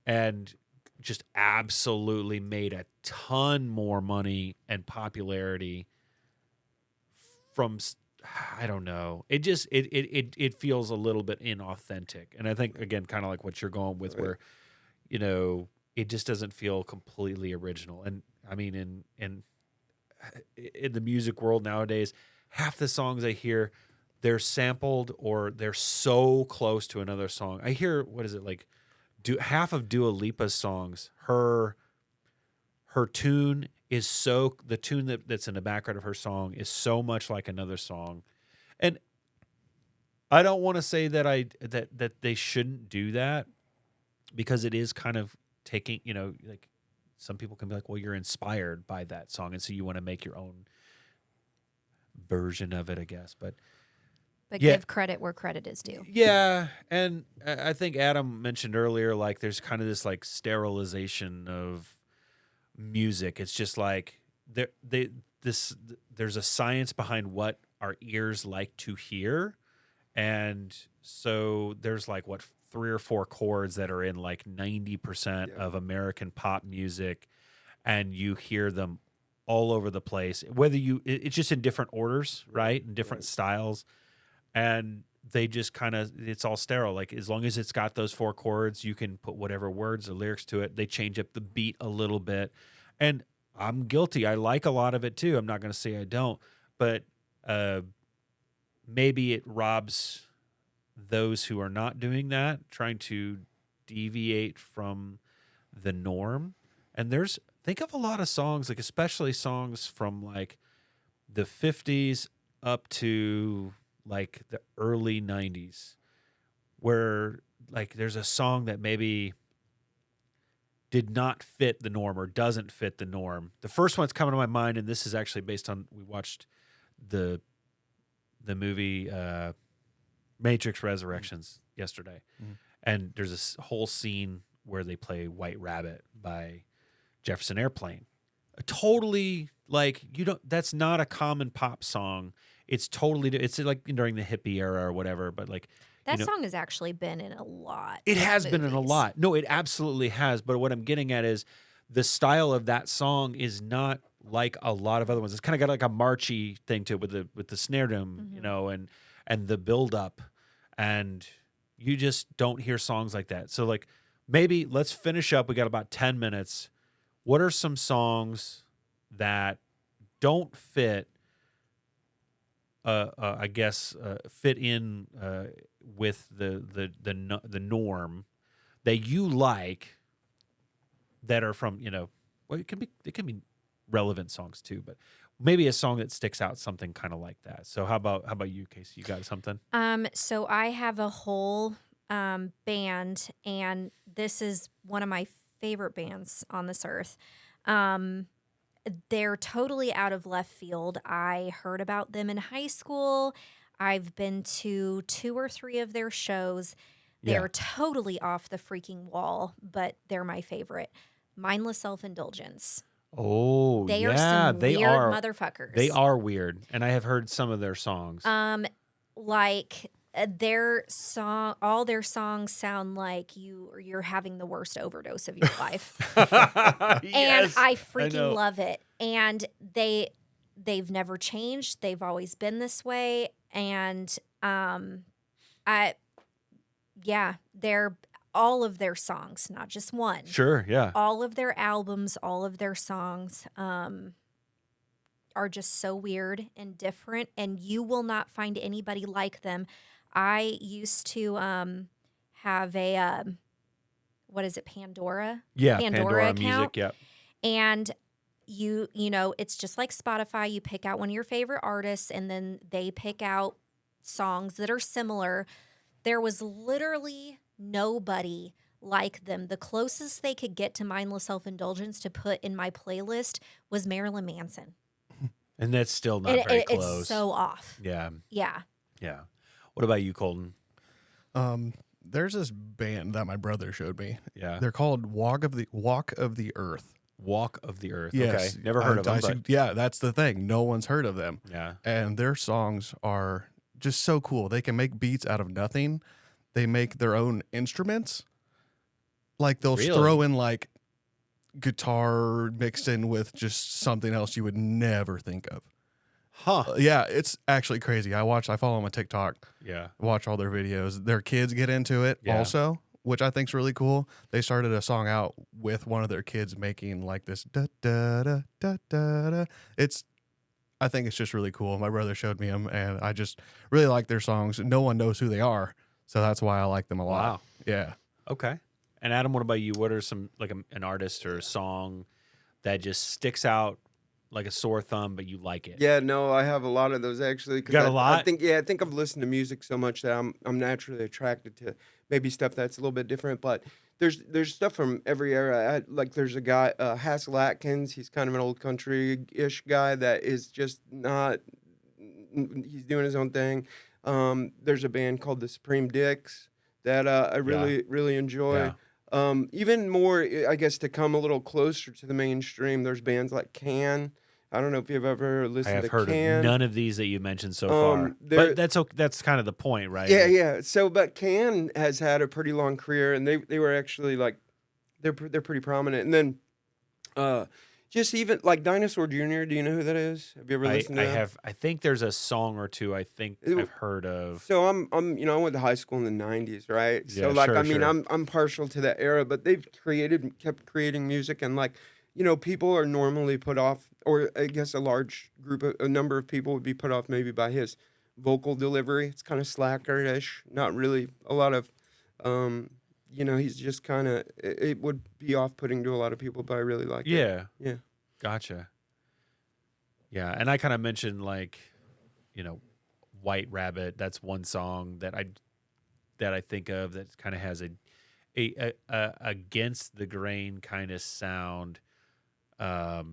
and just absolutely made a ton more money and popularity from, I don't know. It just it feels a little bit inauthentic. And I think, again, kind of like what you're going with, where, you know, it just doesn't feel completely original. And I mean, in the music world nowadays, half the songs I hear, they're sampled or they're so close to another song. I hear, what is it, like, half of Dua Lipa's songs, her tune is so, the tune that's in the background of her song is so much like another song. And I don't want to say that that they shouldn't do that, because it is kind of taking, you know, like, some people can be like, well, you're inspired by that song, and so you want to make your own version of it, I guess. But yeah, give credit where credit is due. Yeah, and I think Adam mentioned earlier, like, there's kind of this like sterilization of music. It's just like there's a science behind what our ears like to hear, and so there's like, what, 3 or 4 chords that are in like 90% of American pop music, and you hear them all over the place. Whether it's just in different orders, right, in different styles, and they just kind of, it's all sterile. Like, as long as it's got those 4 chords, you can put whatever words or lyrics to it. They change up the beat a little bit, and I'm guilty. I like a lot of it too. I'm not going to say I don't, but maybe it robs those who are not doing that, trying to deviate from the norm. And think of a lot of songs, like, especially songs from like the 50s up to like the early 90s, where like there's a song that maybe did not fit the norm or doesn't fit the norm. The first one's coming to my mind, and this is actually based on, we watched the movie Matrix Resurrections yesterday. And there's a whole scene where they play White Rabbit by Jefferson Airplane. Totally, like, that's not a common pop song. It's like during the hippie era or whatever, but like, that song has actually been in a lot. It has been in a lot. No, it absolutely has. But what I'm getting at is the style of that song is not like a lot of other ones. It's kind of got like a marchy thing to it with the snare drum, you know, and the build up, and you just don't hear songs like that. So like, maybe let's finish up. We got about 10 minutes. What are some songs that don't fit? I guess fit in with the norm that you like, that are from, you know, well, it can be relevant songs too, but maybe a song that sticks out, something kind of like that. So how about you, Kacie? You got something? So I have a whole band, and this is one of my favorite bands on this earth. They're totally out of left field. I heard about them in high school. I've been to 2 or 3 of their shows. They're totally off the freaking wall, but they're my favorite. Mindless Self-Indulgence. Oh, they are some weird motherfuckers. They are weird, and I have heard some of their songs. Like their song, all their songs sound like you're having the worst overdose of your life. And I freaking love it. And they've never changed. They've always been this way. And they're all of their songs, not just one. Sure, yeah. All of their albums, all of their songs are just so weird and different, and you will not find anybody like them. I used to have a what is it, Pandora? Yeah, Pandora account. Music, yeah. And you know, it's just like Spotify. You pick out one of your favorite artists, and then they pick out songs that are similar. There was literally nobody like them. The closest they could get to Mindless Self-Indulgence to put in my playlist was Marilyn Manson. And that's still not very close. It's so off. Yeah. Yeah. Yeah. What about you, Colton? There's this band that my brother showed me. Yeah. They're called Walk of the Earth. Walk of the Earth. Yes, Okay, never heard of them. But yeah, that's the thing. No one's heard of them, yeah, and their songs are just so cool. They can make beats out of nothing. They make their own instruments. Like they'll Really? throw in like guitar mixed in with just something else you would never think of. huh? Yeah, it's actually crazy. I follow them on TikTok, Yeah, watch all their videos. Their kids get into it Yeah. also, which I think's really cool. They started a song out with one of their kids making like this da da da da da da. I think it's just really cool. My brother showed me them, and I just really like their songs. No one knows who they are, so that's why I like them a lot. Wow. Yeah. Okay. And Adam, what about you? What are some like an artist or a song that just sticks out like a sore thumb, but you like it? Yeah, no, I have a lot of those actually. 'Cause Got a I lot? think I think I've listened to music so much that I'm naturally attracted to maybe stuff that's a little bit different. But there's stuff from every era. Like there's a guy, Hassel Atkins. He's kind of an old country-ish guy that is just not. He's doing his own thing. There's a band called the Supreme Dicks that I really enjoy. Yeah. Even more, I guess, to come a little closer to the mainstream, there's bands like Can. I don't know if you've ever I listened have to heard Can. of none of these that you mentioned so far. there- But that's kind of the point, right? Yeah. So, but Can has had a pretty long career, and they were actually like they're pretty prominent. And then, just even like Dinosaur Jr. Do you know who that is? Have you ever listened to I that? have. I think there's a song or two. I think It- I've heard of. So I went to high school in the '90s, right? Yeah, So like, sure, I mean, sure. I'm partial to that era, but they've kept creating music, and like, people are normally put off, or I guess a number of people would be put off maybe by his vocal delivery. It's kind of slacker-ish, not really a lot of, he's just kind of. It would be off-putting to a lot of people, but I really like it. Yeah. Yeah. Gotcha. Yeah, and I kind of mentioned like, White Rabbit. That's one song that I think of that kind of has a against the grain kind of sound. Gosh,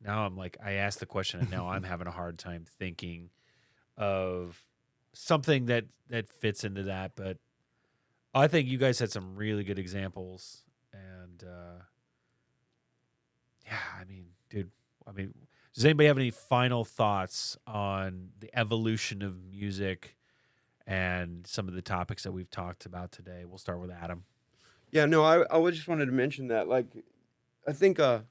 now I'm like, I asked the question and now I'm having a hard time thinking of something that fits into that. But I think you guys had some really good examples, and yeah, I mean, dude, does anybody have any final thoughts on the evolution of music and some of the topics that we've talked about today? We'll start with Adam. Yeah, no, I just wanted to mention that. Like, I think I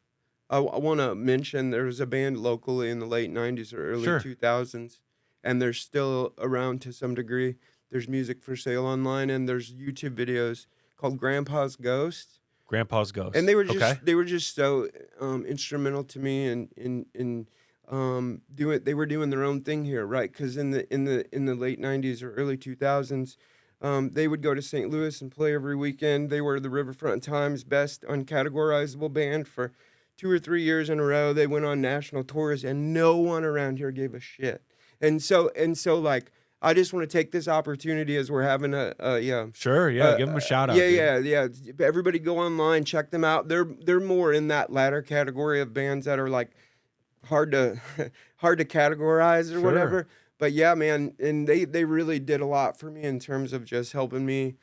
want to mention there was a band locally in the late '90s or early Sure. 2000s, and they're still around to some degree. There's music for sale online, and there's YouTube videos called Grandpa's Ghost. Grandpa's Ghost. And they were just okay. they were just so instrumental to me in doing. They were doing their own thing here, right? Because in the late '90s or early 2000s, they would go to St. Louis and play every weekend. They were the Riverfront Times best uncategorizable band for 2 or 3 years in a row. They went on national tours, and no one around here gave a shit. And so like, I just want to take this opportunity as we're having Sure, yeah, give them a shout out. yeah. Everybody go online, check them out. They're more in that latter category of bands that are like hard to categorize or Sure. whatever. But yeah, man, and they really did a lot for me in terms of just helping me,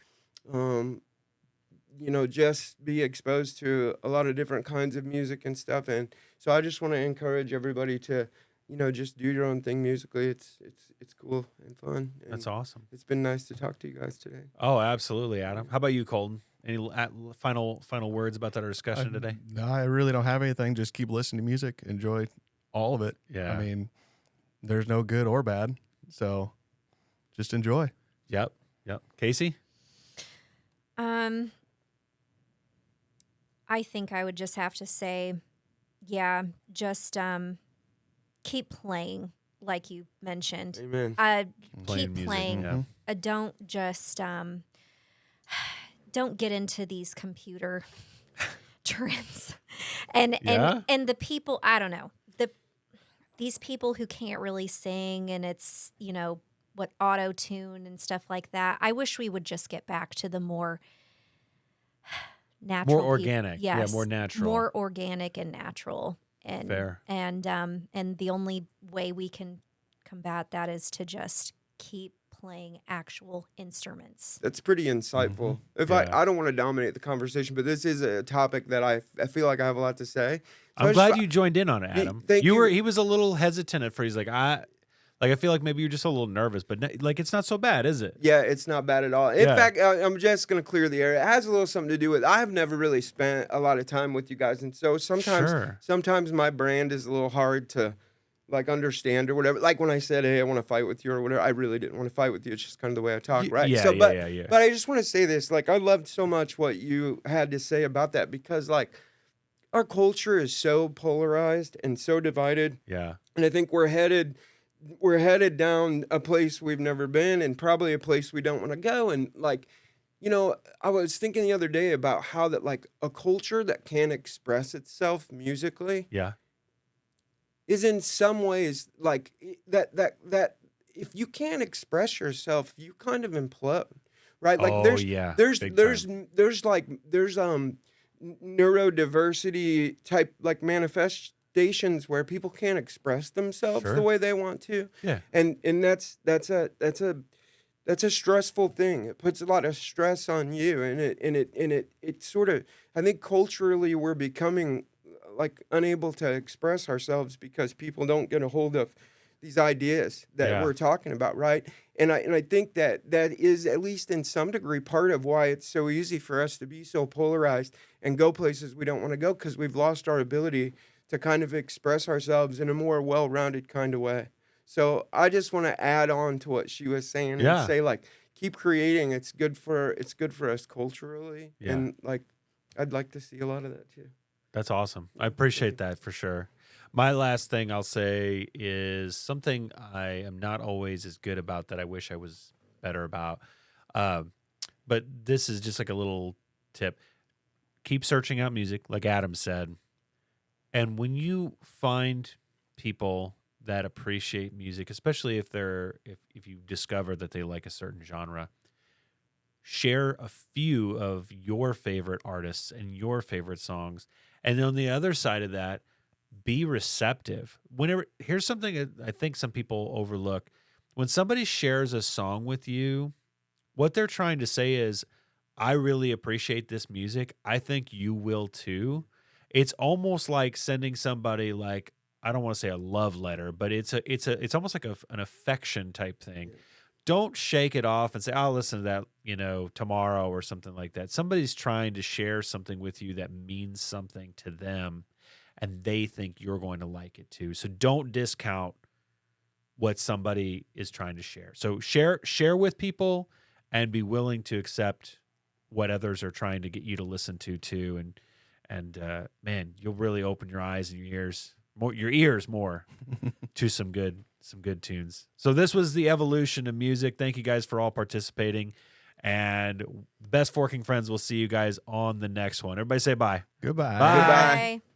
just be exposed to a lot of different kinds of music and stuff. And so I just want to encourage everybody to, just do your own thing musically. It's cool and fun. And That's awesome. It's been nice to talk to you guys today. Oh, absolutely, Adam. How about you, Colton? Any final words about that discussion today? No, I really don't have anything. Just keep listening to music. Enjoy all of it. Yeah. I mean, there's no good or bad. So just enjoy. Yep. Kacie? I think I would just have to say, just keep playing, like you mentioned. Amen. Playing Keep music, playing. yeah. Don't just don't get into these computer trends, and the people. I don't know these people who can't really sing, and it's what auto tune and stuff like that. I wish we would just get back to the more natural, More organic. Yes, Yeah, more natural. more organic and natural. And Fair. And the only way we can combat that is to just keep playing actual instruments. That's pretty insightful. If Yeah. I don't want to dominate the conversation, but this is a topic that I feel like I have a lot to say. So I I'm just- glad you joined in on it, Adam. thank you. He was a little hesitant at first. He's like, I feel like maybe you're just a little nervous, but like it's not so bad, is it? Yeah, it's not bad at all. In Yeah. fact, I'm just going to clear the air. It has a little something to do with I've never really spent a lot of time with you guys, and so Sure. sometimes my brand is a little hard to like understand or whatever. Like when I said, "Hey, I want to fight with you" or whatever, I really didn't want to fight with you. It's just kind of the way I talk, right? Yeah, So, yeah. but I just want to say this. Like, I loved so much what you had to say about that because, like, our culture is so polarized and so divided, Yeah. and I think we're headed down a place we've never been and probably a place we don't want to go. And like, you know, I was thinking the other day about how that like a culture that can express itself musically Yeah. is in some ways like that if you can't express yourself, you kind of implode, right? Like Oh, there's yeah. there's Big there's time. there's like there's neurodiversity type like manifestations where people can't express themselves Sure. the way they want to. Yeah. And that's a stressful thing. It puts a lot of stress on you, and it sort of, I think culturally we're becoming like unable to express ourselves because people don't get a hold of these ideas that Yeah. we're talking about, right? And I think that is at least in some degree part of why it's so easy for us to be so polarized and go places we don't want to go because we've lost our ability to kind of express ourselves in a more well-rounded kind of way. So I just want to add on to what she was saying Yeah. and say like keep creating. It's good for us culturally, Yeah. and like I'd like to see a lot of that too. That's awesome. I appreciate that for sure. My last thing I'll say is something I am not always as good about that I wish I was better about. But this is just like a little tip. Keep searching out music, like Adam said. And when you find people that appreciate music, especially if you discover that they like a certain genre, share a few of your favorite artists and your favorite songs. And then on the other side of that, be receptive. Here's something that I think some people overlook. When somebody shares a song with you, what they're trying to say is, I really appreciate this music. I think you will too. It's almost like sending somebody like, I don't want to say a love letter, but it's almost like an affection type thing. Don't shake it off and say, I'll listen to that, tomorrow or something like that. Somebody's trying to share something with you that means something to them, and they think you're going to like it too. So don't discount what somebody is trying to share. So share with people and be willing to accept what others are trying to get you to listen to too. And man, you'll really open your eyes and your ears more to some good tunes. So this was the evolution of music. Thank you guys for all participating. And best forking friends, we'll see you guys on the next one. Everybody say bye. Goodbye. Bye. Bye.